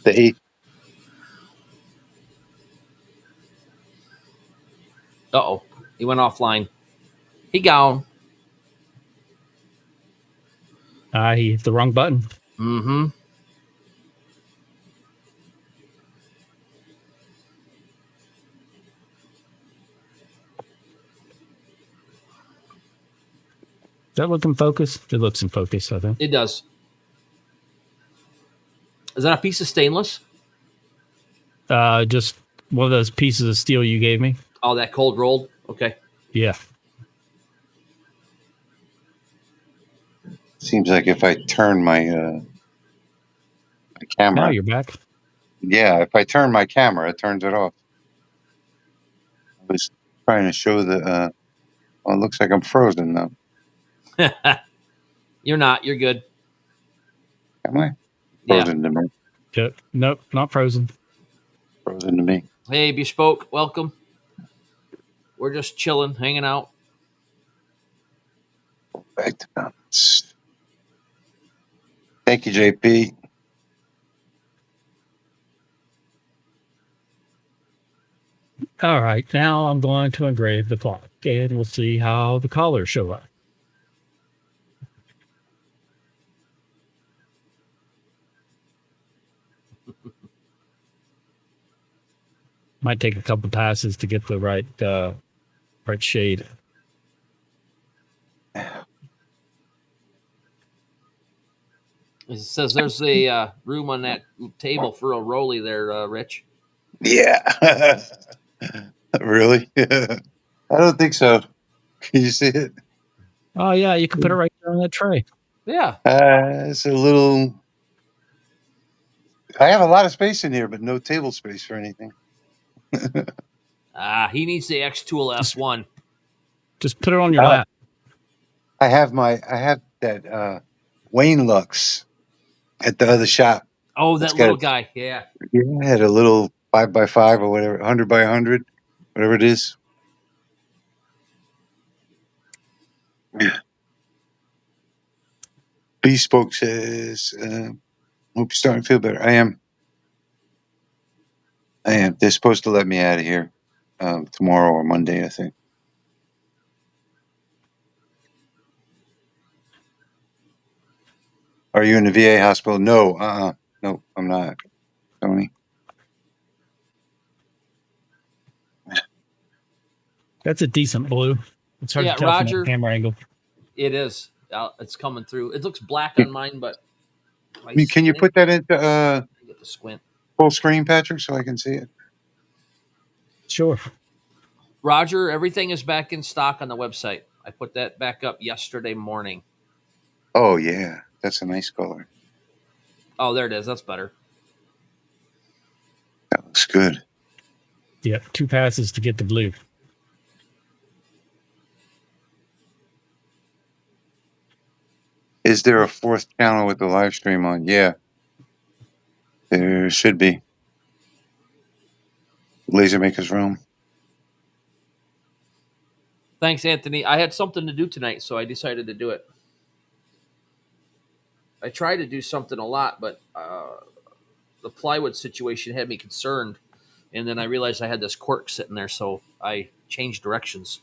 8th. Uh-oh. He went offline. He gone. He hit the wrong button. Mm-hmm. Does that look in focus? It looks in focus, I think. It does. Is that a piece of stainless? Just one of those pieces of steel you gave me. Oh, that cold rolled? Okay. Yeah. Seems like if I turn my camera. Now you're back. Yeah, if I turn my camera, it turns it off. I was trying to show the. Well, it looks like I'm frozen though. You're not. You're good. Am I? Yeah. Frozen to me. Nope, not frozen. Frozen to me. Hey, Bespoke, welcome. We're just chilling, hanging out. Back to comments. Thank you, JP. All right, now I'm going to engrave the clock, and we'll see how the collars show up. Might take a couple passes to get the right shade. It says there's a room on that table for a rolly there, Rich. Yeah. Really? I don't think so. Can you see it? Oh yeah, you can put it right there on that tray. Yeah. It's a little. I have a lot of space in here, but no table space for anything. He needs the X Tool F1. Just put it on your lap. I have that Wayne Lux at the other shop. Oh, that little guy. Yeah. Yeah, I had a little 5x5 or whatever, 100x100, whatever it is. Bespoke says, hope you're starting to feel better. I am. They're supposed to let me out of here tomorrow or Monday, I think. Are you in the VA hospital? No, no, I'm not, Tony. That's a decent blue. It's hard to tell Roger, from that camera angle. It is. It's coming through. It looks black on mine, but I mean, can you put that into get the squint full screen, Patrick, so I can see it? Sure. Roger, everything is back in stock on the website. I put that back up yesterday morning. Oh yeah, that's a nice color. Oh, there it is. That's better. That looks good. Yeah, 2 passes to get the blue. Is there a 4th channel with the live stream on? Yeah, there should be. Laser Maker's Room. Thanks, Anthony. I had something to do tonight, so I decided to do it. I try to do something a lot, but the plywood situation had me concerned. And then I realized I had this cork sitting there, so I changed directions.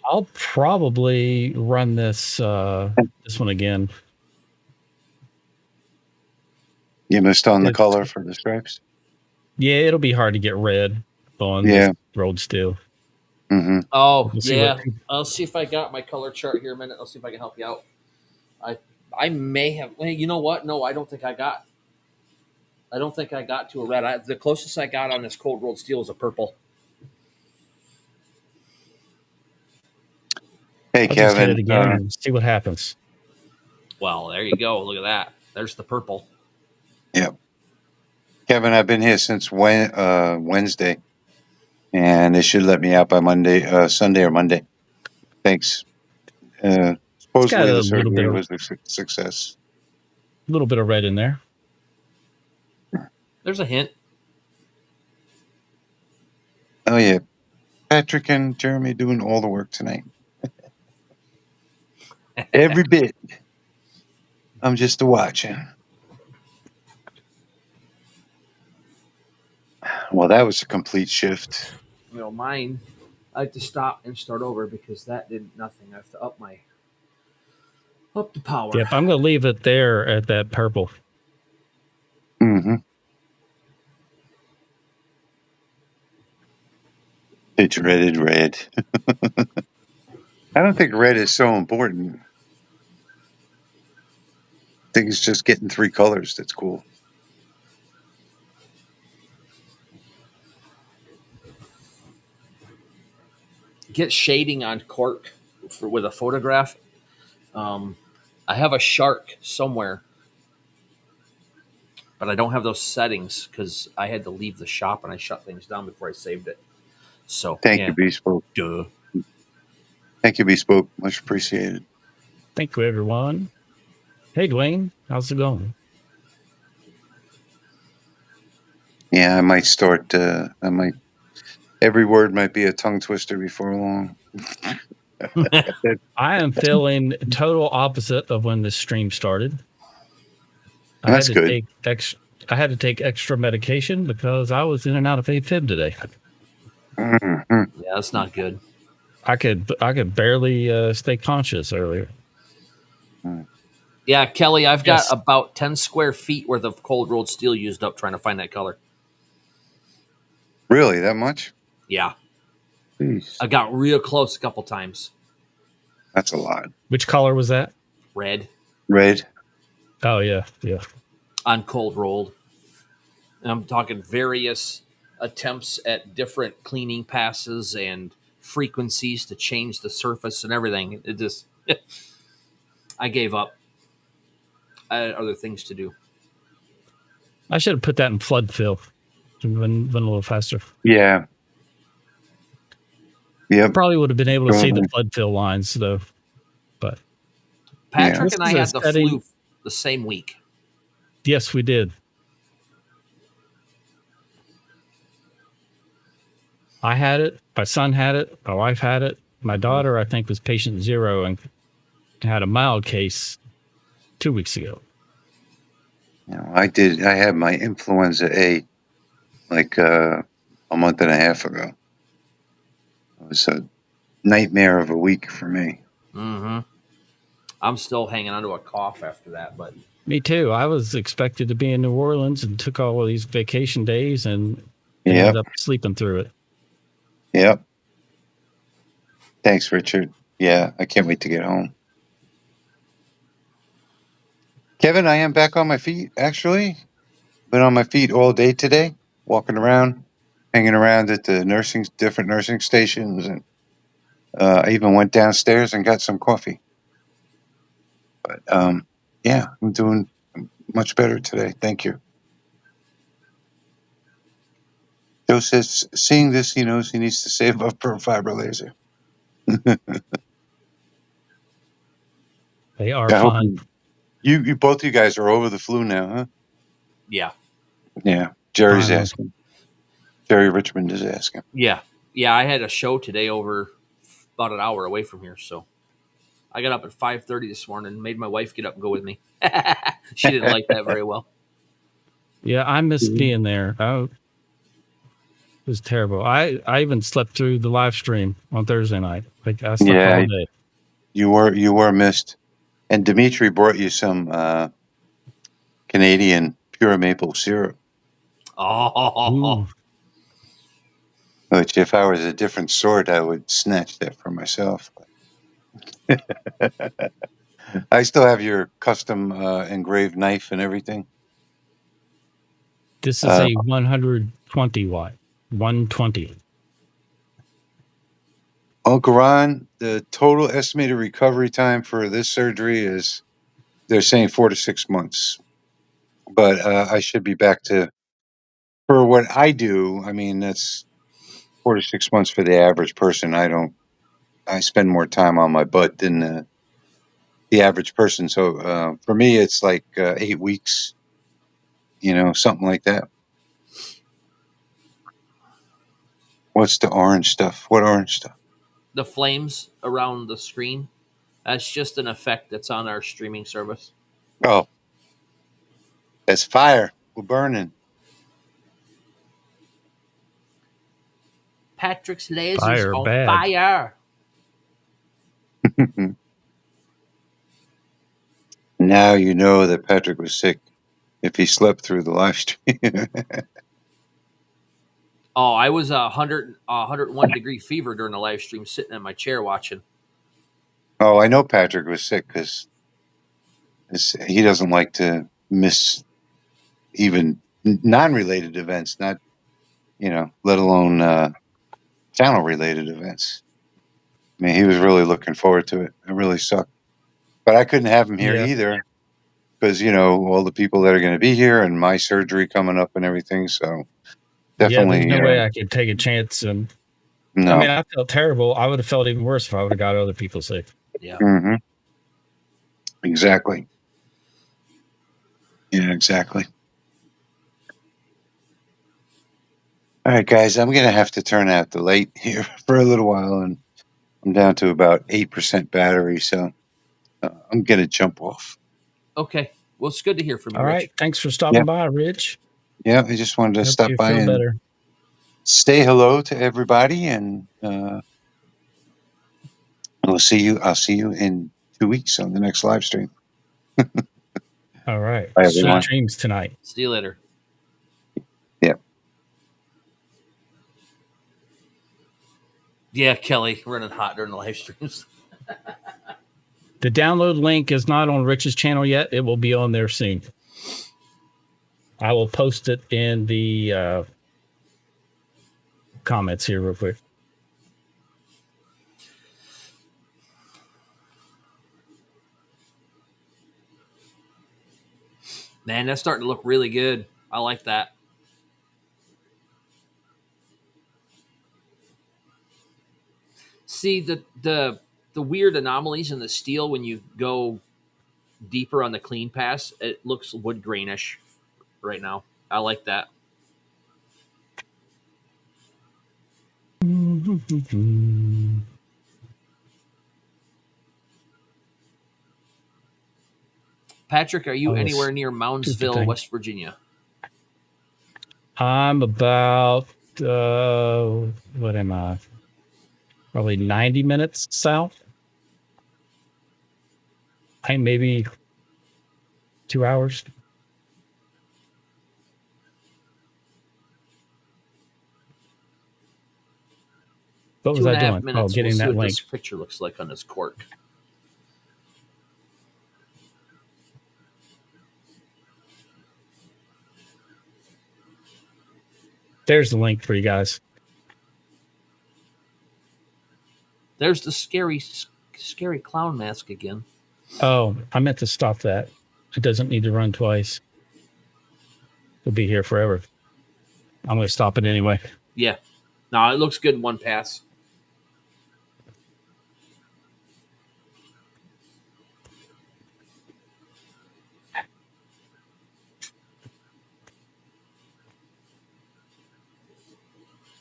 I'll probably run this one again. You missed on the It's- color for the stripes? Yeah, it'll be hard to get red on Yeah. this rolled steel. Mm-hmm. Oh, We'll see yeah. what- I'll see if I got my color chart here a minute. I'll see if I can help you out. I may have. Well, you know what? No, I don't think I got to a red. The closest I got on this cold rolled steel is a purple. Hey, I'll just hit it Kevin. again and see what happens. Well, there you go. Look at that. There's the purple. Kevin, I've been here since Wednesday, and they should let me out by Sunday or Monday. Thanks. Supposedly a the little surgery bit of- was a success. A little bit of red in there. There's a hint. Oh yeah, Patrick and Jeremy doing all the work tonight. Every bit. I'm just a watching. Well, that was a complete shift. You know, mine. I have to stop and start over because that did nothing. I have to up the power. Yep, I'm going to leave it there at that purple. Mm-hmm. It's dreaded red. I don't think red is so important. I think it's just getting 3 colors that's cool. Get shading on cork with a photograph. I have a shark somewhere, but I don't have those settings because I had to leave the shop and I shut things down before I saved it. So Thank you, Bespoke. Duh. Thank you, Bespoke. Much appreciated. Thank you, everyone. Hey, Dwayne. How's it going? Yeah, I might start. Every word might be a tongue twister before long. I am feeling total opposite of when this stream started. That's good. I had to take extra medication because I was in and out of AFib today. Mm-hmm. Yeah, that's not good. I could barely stay conscious earlier. Yeah, Kelly, I've got Yes. about 10 square feet worth of cold rolled steel used up trying to find that color. Really, that much? Yeah, Jeez. I got real close a couple times. That's a lot. Which color was that? Red Red. Oh, yeah. on cold rolled. And I'm talking various attempts at different cleaning passes and frequencies to change the surface and everything. It just, I gave up. I had other things to do. I should have put that in flood fill. Went a little faster. Yeah. Yep. Probably would have been able to see the flood fill lines, though. But Patrick and I This is had a the setting- flu the same week. yes, we did. I had it. My son had it. My wife had it. My daughter, I think, was patient 0 and had a mild case 2 weeks ago. I had my influenza A like a month and a half ago. It was a nightmare of a week for me. Mm-hmm. I'm still hanging on to a cough after that, but Me too. I was expected to be in New Orleans and took all of these vacation days and ended up sleeping through it. Yep. Thanks, Richard. Yeah, I can't wait to get home. Kevin, I am back on my feet, actually. Been on my feet all day today, walking around, hanging around at the different nursing stations, and I even went downstairs and got some coffee. But yeah, I'm doing much better today. Thank you. Joe says, seeing this, he knows he needs to save up for a fiber laser. They are I hope fun. you both you guys are over the flu now, huh? yeah. Yeah. Jerry's Finally. asking. Jerry Richmond is asking. Yeah. I had a show today over about an hour away from here, so I got up at 5:30 this morning and made my wife get up and go with me. She didn't like that very well. Yeah, I missed being there. Oh, it was terrible. I even slept through the live stream on Thursday night. Like I slept all day. You were missed. And Dimitri brought you some Canadian pure maple syrup. Oh, Ooh. Which, if I was a different sort, I would snatch that for myself. I still have your custom engraved knife and everything. This is a 120 watt. 120. Uncle Ron, the total estimated recovery time for this surgery is, they're saying 4 to 6 months. But I should be back to, for what I do, I mean, that's 4 to 6 months for the average person. I spend more time on my butt than the average person. So for me, it's like 8 weeks, something like that. What's the orange stuff? What orange stuff? the flames around the screen. That's just an effect that's on our streaming service. Oh, that's fire. We're burning. Patrick's lasers Fire on bad. fire. Now you know that Patrick was sick if he slept through the live stream. Oh, I was 101 degree fever during the live stream, sitting in my chair watching. Oh, I know Patrick was sick because he doesn't like to miss even non-related events, not, let alone channel-related events. I mean, he was really looking forward to it. It really sucked. But I couldn't have him here Yeah. either because, all the people that are going to be here and my surgery coming up and everything. So definitely, Yeah, there's no way I could take a chance. And no. I mean, I felt terrible. I would have felt even worse if I would have got other people sick. Yeah. Mm-hmm. Exactly. Yeah, exactly. All right, guys, I'm going to have to turn out the light here for a little while, and I'm down to about 8% battery, so I'm going to jump off. Okay. Well, it's good to hear from you, All Rich. right. Thanks for stopping by, Rich. Yeah, I just wanted to Hope stop you by feel and better. say hello to everybody, and I'll see you in 2 weeks on the next live stream. All right. Bye, Sweet everyone. dreams tonight. See you later. Yeah. Yeah, Kelly, running hot during the live streams. The download link is not on Rich's channel yet. It will be on there soon. I will post it in the comments here real quick. Man, that's starting to look really good. I like that. See the weird anomalies in the steel when you go deeper on the clean pass. It looks wood grainish right now. I like that. Patrick, are you anywhere near Moundsville, West Virginia? I'm about what am I? Probably 90 minutes south. Maybe 2 hours. What was I doing? 2.5 minutes. Getting we'll see that what link. this picture looks like on this cork. There's the link for you guys. There's the scary clown mask again. Oh, I meant to stop that. It doesn't need to run twice. It'll be here forever. I'm going to stop it anyway. Yeah. No, it looks good in one pass.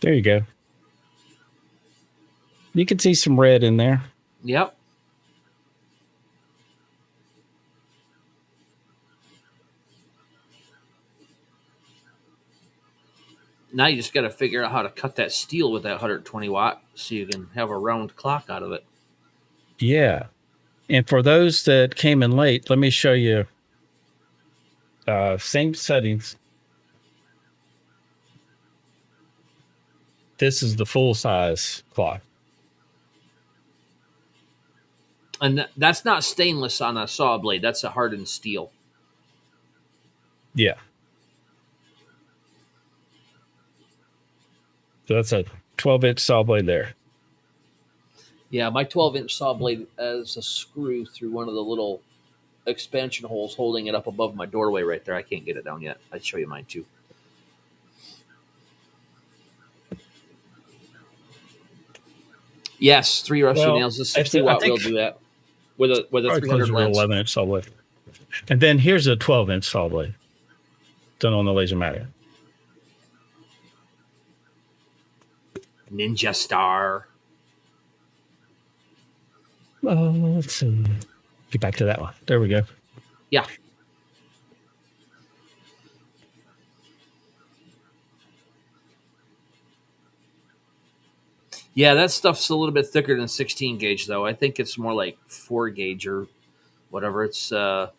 There you go. You can see some red in there. Yep. Now you just got to figure out how to cut that steel with that 120 watt so you can have a round clock out of it. Yeah. And for those that came in late, let me show you Same settings. This is the full size cloth. And that's not stainless on a saw blade. That's a hardened steel. Yeah. So that's a 12-inch saw blade there. Yeah, my 12-inch saw blade has a screw through one of the little expansion holes holding it up above my doorway right there. I can't get it down yet. I'd show you mine too. Yes, 3 rusty nails. The 60 watt will do that with a 300 lens. 11-inch saw blade. And then here's a 12-inch saw blade done on the Lasermatic. Ninja Star. Let's see. Get back to that one. There we go. Yeah. Yeah, that stuff's a little bit thicker than 16 gauge, though. I think it's more like 4 gauge or whatever. It's I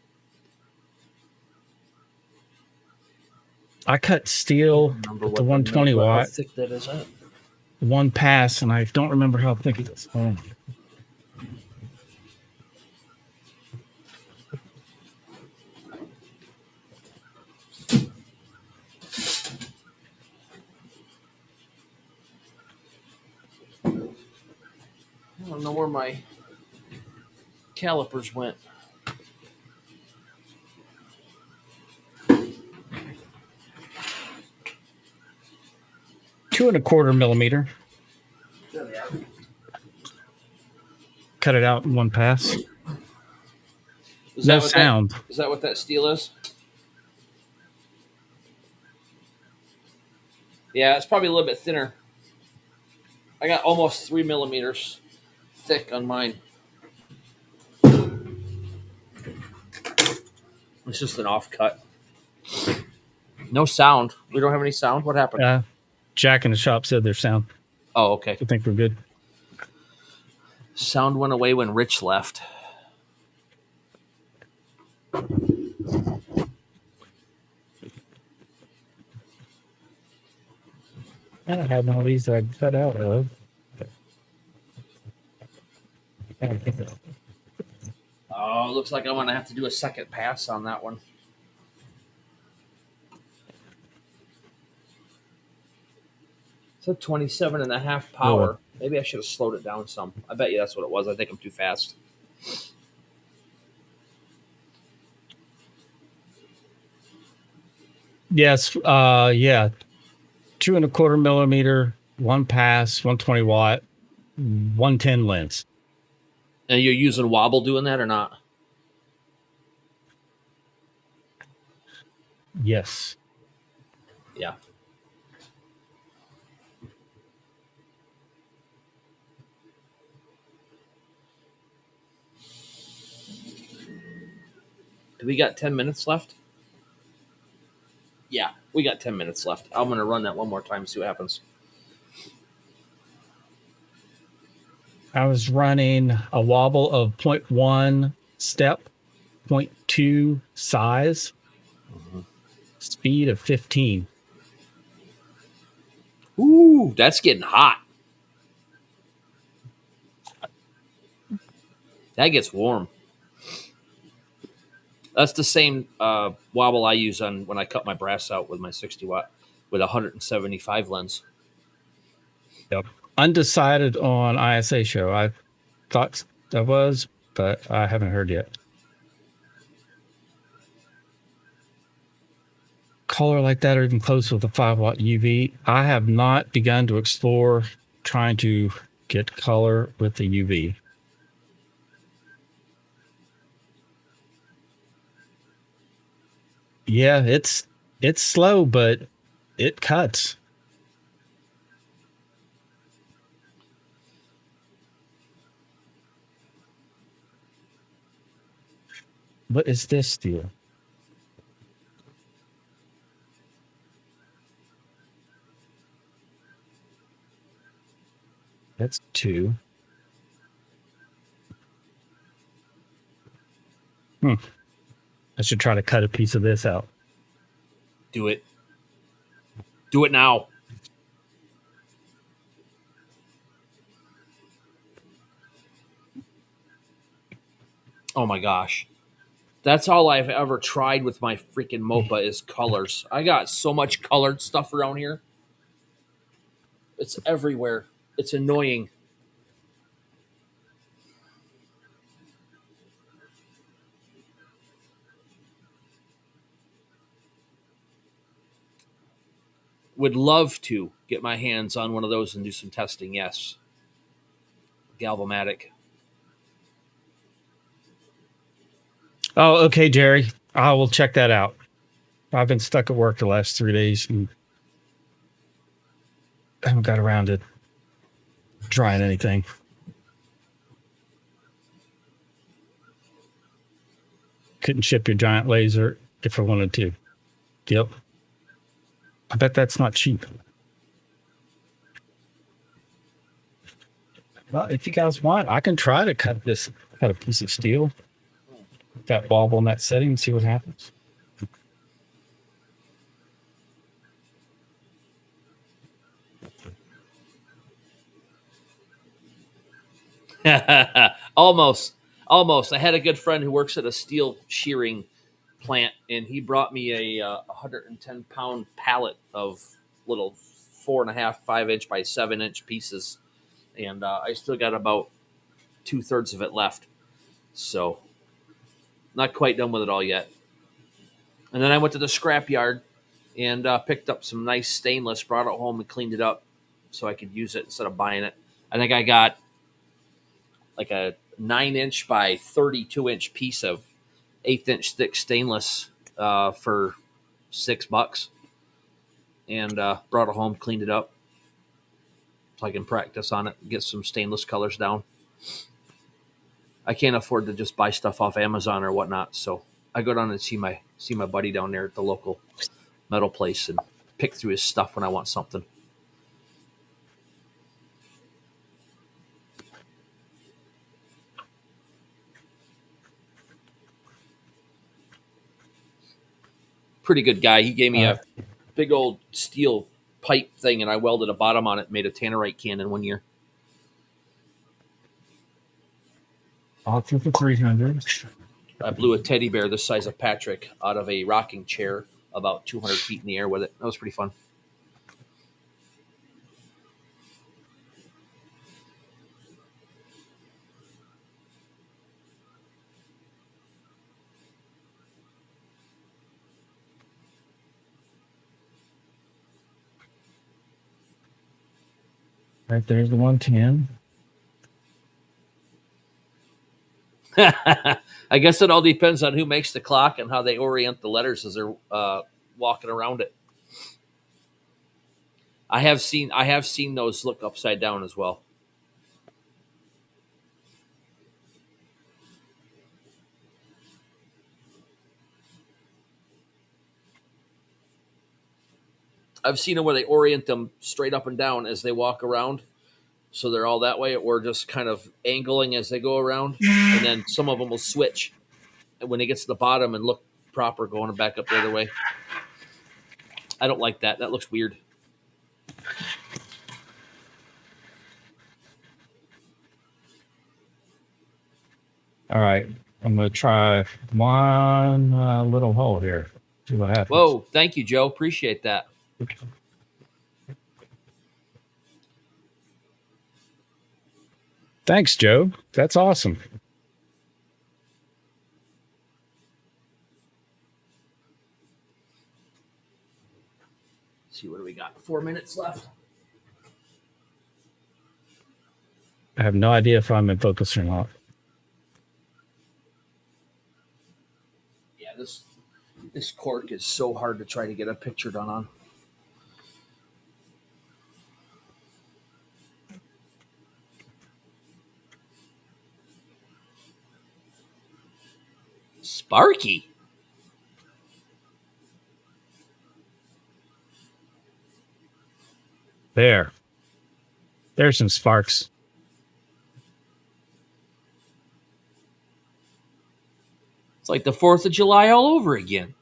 cut steel with the 120 watt. How thick that is that? One pass, and I don't remember how thick it is. Oh. I don't know where my calipers went. Two and a quarter millimeter. Cut it out in one pass. No sound. Is that what that steel is? Yeah, it's probably a little bit thinner. I got almost 3 millimeters thick on mine. It's just an off cut. No sound. We don't have any sound. What happened? Jack in the shop said there's sound. Oh, okay. I think we're good. Sound went away when Rich left. I don't have all these that I cut out of. Oh, looks like I'm going to have to do a second pass on that one. It's a 27.5 power. Maybe I should have slowed it down some. I bet you that's what it was. I think I'm too fast. Yes. Yeah. 2 and a quarter millimeter, one pass, 120 watt, 110 lens. And you're using wobble doing that or not? Yes. Yeah. Do we got 10 minutes left? Yeah, we got 10 minutes left. I'm going to run that one more time, see what happens. I was running a wobble of 0.1 step, 0.2 size, speed of 15. Ooh, that's getting hot. That gets warm. That's the same wobble I use on when I cut my brass out with my 60 watt with 175 lens. Yep. Undecided on ISA show. I thought I was, but I haven't heard yet. Color like that or even close with a 5 watt UV. I have not begun to explore trying to get color with the UV. Yeah, it's slow, but it cuts. What is this steel? That's 2. I should try to cut a piece of this out. Do it. Do it now. Oh my gosh. That's all I've ever tried with my freaking Mopa is colors. I got so much colored stuff around here. It's everywhere. It's annoying. Would love to get my hands on one of those and do some testing. Yes. Galvamatic. Oh, okay, Jerry. I will check that out. I've been stuck at work the last 3 days and haven't got around to trying anything. Couldn't ship your giant laser if I wanted to. Yep. I bet that's not cheap. Well, if you guys want, I can try to cut a piece of steel, that wobble in that setting, and see what happens. Almost. Almost. I had a good friend who works at a steel shearing plant, and he brought me a 110-pound pallet of little 4.5, 5-inch by 7-inch pieces, and I still got about 2/3 of it left. So, not quite done with it all yet. And then I went to the scrapyard and picked up some nice stainless, brought it home and cleaned it up so I could use it instead of buying it. I think I got like a 9-inch by 32-inch piece of 1/8-inch thick stainless for $6, and brought it home, cleaned it up so I can practice on it, get some stainless colors down. I can't afford to just buy stuff off Amazon or whatnot, so I go down and see my buddy down there at the local metal place and pick through his stuff when I want something. Pretty good guy. He gave me a big old steel pipe thing, and I welded a bottom on it and made a tannerite cannon one year. All through for 300. I blew a teddy bear the size of Patrick out of a rocking chair about 200 feet in the air with it. That was pretty fun. Right there's the 110. I guess it all depends on who makes the clock and how they orient the letters as they're walking around it. I have seen those look upside down as well. I've seen them where they orient them straight up and down as they walk around, so they're all that way, or just kind of angling as they go around, and then some of them will switch when it gets to the bottom and look proper going back up the other way. I don't like that. That looks weird. All right. I'm going to try one little hole here. See what happens. Whoa. Thank you, Joe. Appreciate that. Thanks, Joe. That's awesome. Let's see, what do we got? 4 minutes left. I have no idea if I'm in focus or not. Yeah, this cork is so hard to try to get a picture done on. Sparky. There's some sparks. It's like the 4th of July all over again.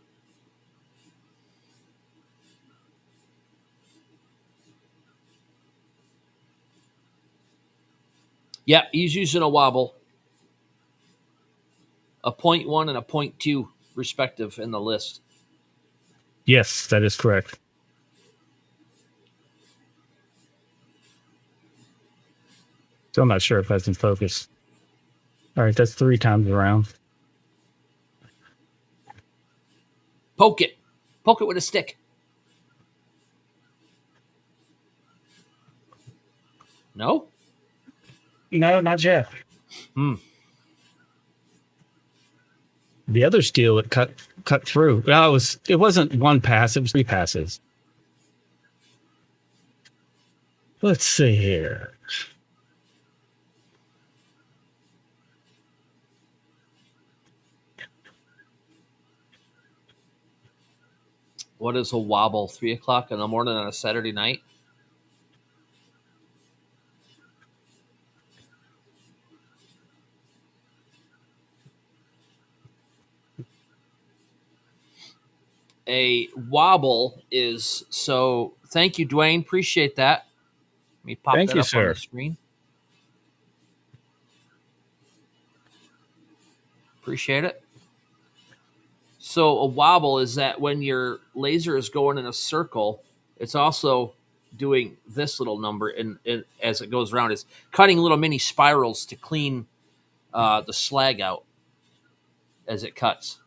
Yeah, he's using a wobble, a 0.1 and a 0.2 respective in the list. Yes, that is correct. So I'm not sure if that's in focus. All right, that's 3 times around. Poke it. Poke it with a stick. No? No, not yet. The other steel it cut through. No, it wasn't 1 pass, it was 3 passes. Let's see here. What is a wobble? 3 o'clock in the morning on a Saturday night? A wobble is so. Thank you, Dwayne. Appreciate that. Let me pop Thank that you, up on the sir. screen. Appreciate it. So a wobble is that when your laser is going in a circle, it's also doing this little number, and as it goes around, it's cutting little mini spirals to clean the slag out as it cuts.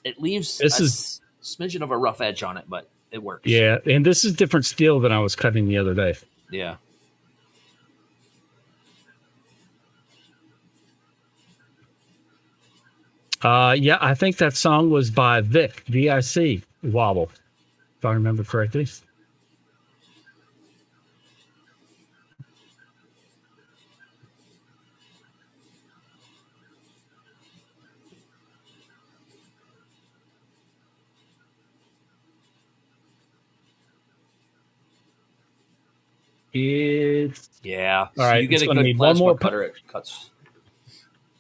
It leaves This a is smidgen of a rough edge on it, but it works. yeah, and this is different steel than I was cutting the other day. Yeah. Yeah, I think that song was by Vic, VIC, Wobble, if I remember correctly. It's Yeah. all So right. you get It's a going to good need one plasma more cutter, it cuts.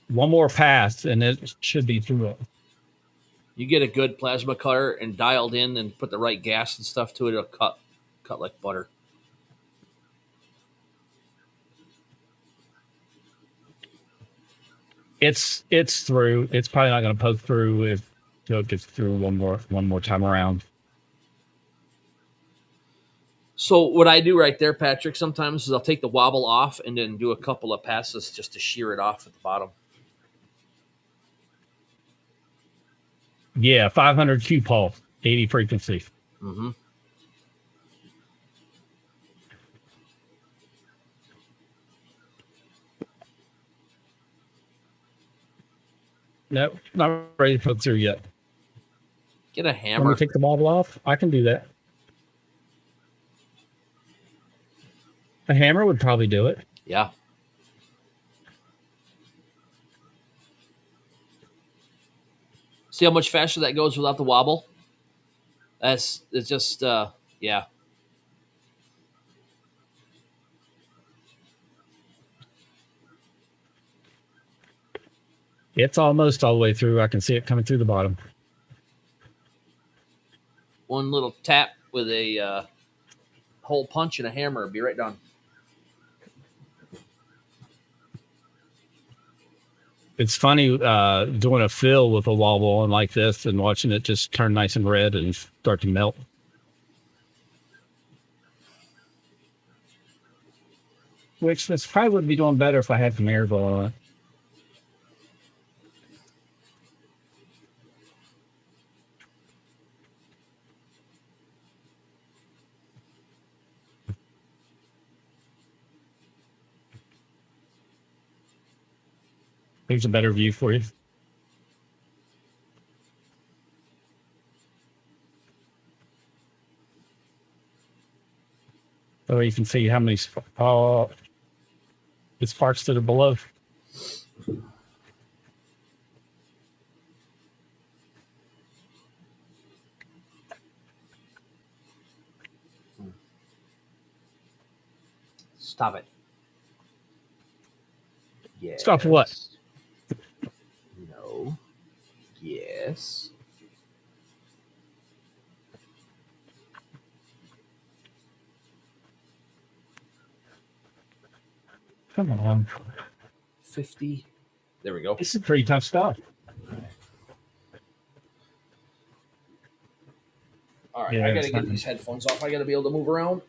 one more pass, and it should be through it. You get a good plasma cutter and dialed in and put the right gas and stuff to it, it'll cut like butter. It's through. It's probably not going to poke through if it gets through one more time around. So what I do right there, Patrick, sometimes is I'll take the wobble off and then do a couple of passes just to shear it off at the bottom. Yeah, 500 Q pulse, 80 frequency. Mm-hmm. No, not ready to poke through yet. Get a Let me hammer. take the wobble off. I can do that. A hammer would probably do it. Yeah. See how much faster that goes without the wobble? It's just yeah. It's almost all the way through. I can see it coming through the bottom. One little tap with a hole punch and a hammer would be right done. It's funny doing a fill with a wobble on like this and watching it just turn nice and red and start to melt. Which this probably would be doing better if I had some air going on it. Here's a better view for you. So you can see how many the sparks that are below. Stop it. Yes. Stop what? No. Yes. Come on. 50. There we go. This is pretty tough stuff. All right, Yeah, I got it's to get not- these headphones off. I got to be able to move around.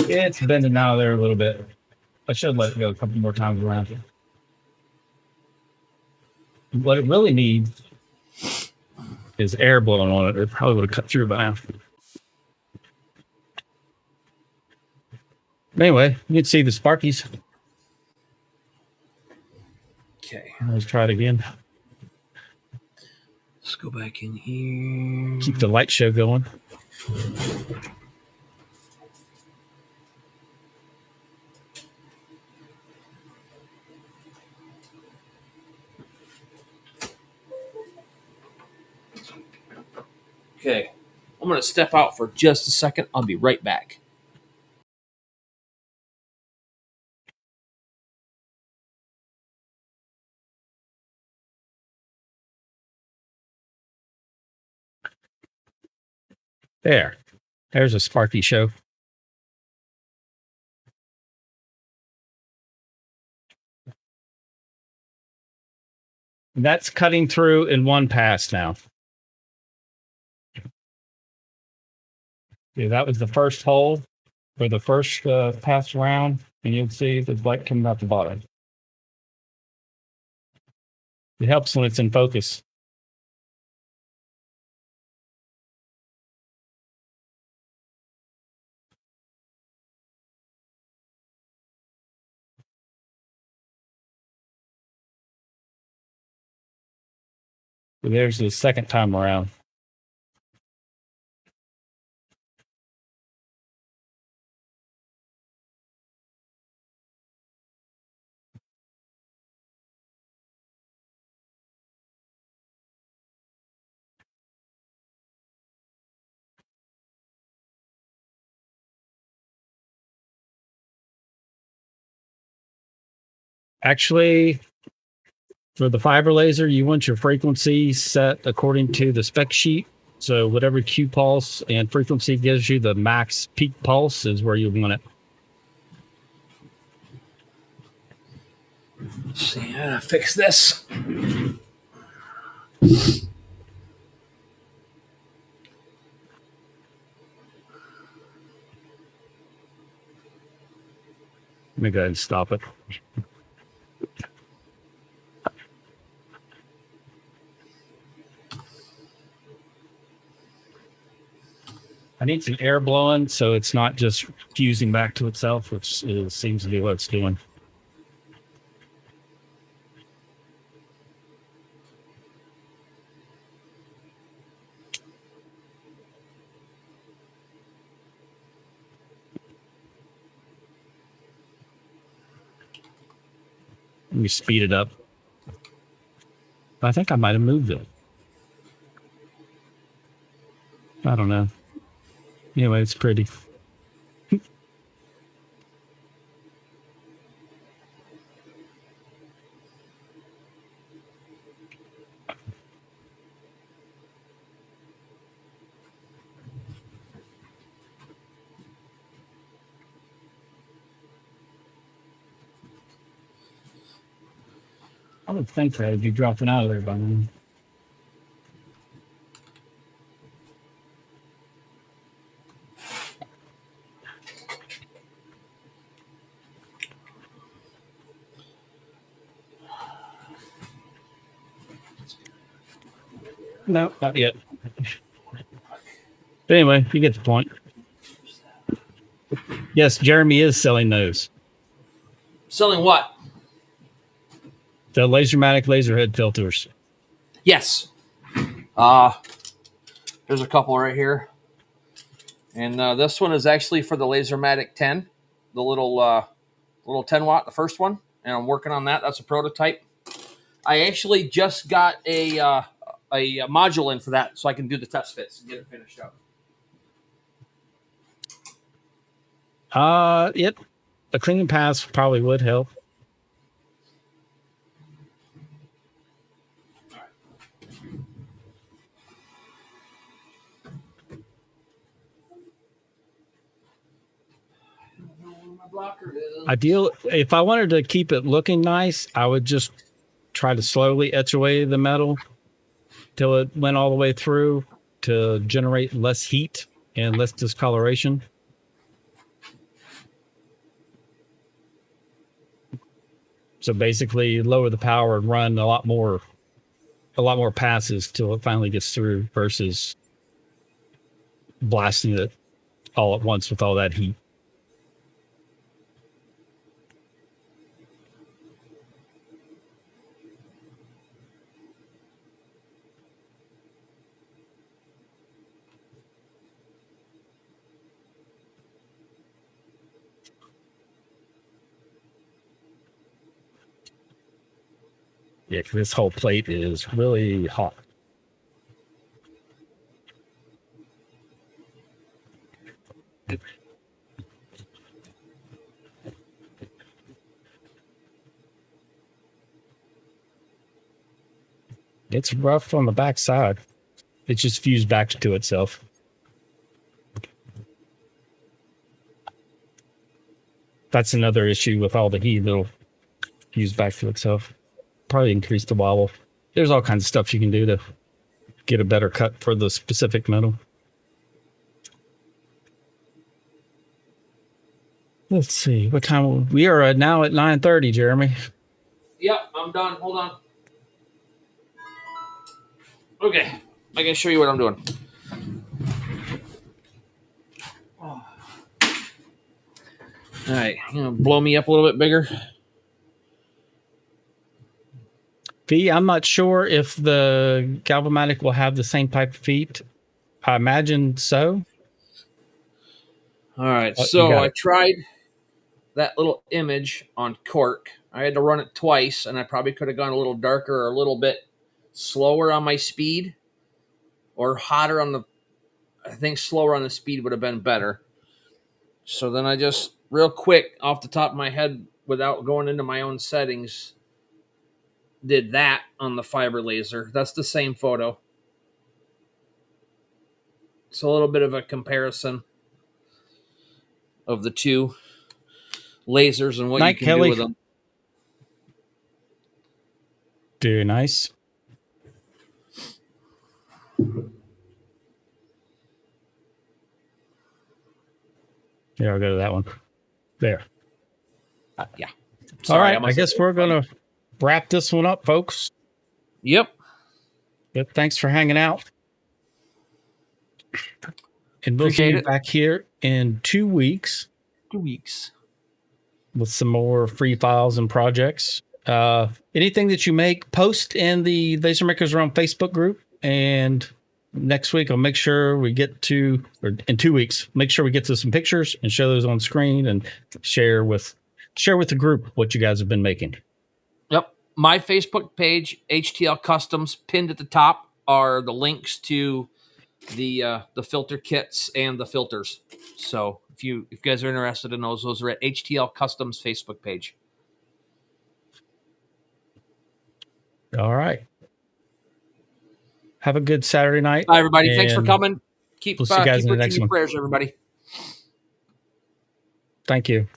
Yeah, it's bending out of there a little bit. I should let it go a couple more times around. What it really needs is air blowing on it. It probably would have cut through by now. Anyway, you can see the sparkies. Okay, Let's try it again. let's go back in here. Keep the light show going. Okay, I'm going to step out for just a second. I'll be right back. There's a sparky show. That's cutting through in one pass now. Yeah, that was the first hole for the first pass around, and you'll see the light coming out the bottom. It helps when it's in focus. There's the second time around. Actually, for the fiber laser, you want your frequency set according to the spec sheet. So whatever Q pulse and frequency gives you the max peak pulse is where you want it. Let's see, I gotta fix this. Let me go ahead and stop it. I need some air blowing so it's not just fusing back to itself, which seems to be what it's doing. Let me speed it up. I think I might have moved it. I don't know. Anyway, it's pretty. I would think that would be dropping out of there by now. No, not yet. But anyway, you get the point. Yes, Jeremy is selling those. Selling what? The Lasermatic laser head filters. Yes. There's a couple right here. And this one is actually for the Lasermatic 10, the little 10 watt, the first one. And I'm working on that. That's a prototype. I actually just got a module in for that, so I can do the test fits and get it finished up. Yep. A cleaning pass probably would help. blocker is. Ideal. If I wanted to keep it looking nice, I would just try to slowly etch away the metal till it went all the way through to generate less heat and less discoloration. So basically lower the power and run a lot more passes till it finally gets through versus blasting it all at once with all that heat. Yeah, this whole plate is really hot. It's rough on the back side. It just fused back to itself. That's another issue with all the heat. It'll fuse back to itself. Probably increase the wobble. There's all kinds of stuff you can do to get a better cut for the specific metal. Let's see. What time? We are now at 9:30, Jeremy. Yep, I'm done. Hold on. Okay, I can show you what I'm doing. All right, you know, blow me up a little bit bigger. V, I'm not sure if the Galvamatic will have the same type of feet. I imagine so. All right, Oh, so I tried that little image on cork. I had to run it twice, and I probably could have gone a little darker or a little bit slower on my speed, or hotter on the. I think slower on the speed would have been better. So then I just real quick off the top of my head, without going into my own settings, did that on the fiber laser. That's the same photo. It's a little bit of a comparison of the two lasers and what Night, you can Kelly. do with them. Very nice. Here, I'll go to that one. There. Yeah. All right. I guess we're going to wrap this one up, folks. Yep. Yep. Thanks for hanging out. And we'll see you back here in 2 weeks. 2 weeks. With some more free files and projects. Anything that you make, post in the Laser Makers Realm Facebook group. And next week, I'll make sure we get to, or in 2 weeks, make sure we get to some pictures and show those on screen and share with the group what you guys have been making. Yep. My Facebook page, HTL Customs, pinned at the top are the links to the filter kits and the filters. So if you guys are interested in those are at HTL Customs Facebook page. All right. Have a good Saturday night. Bye, everybody. Thanks for coming. We'll see you guys in the next one. Prayers, everybody. Thank you.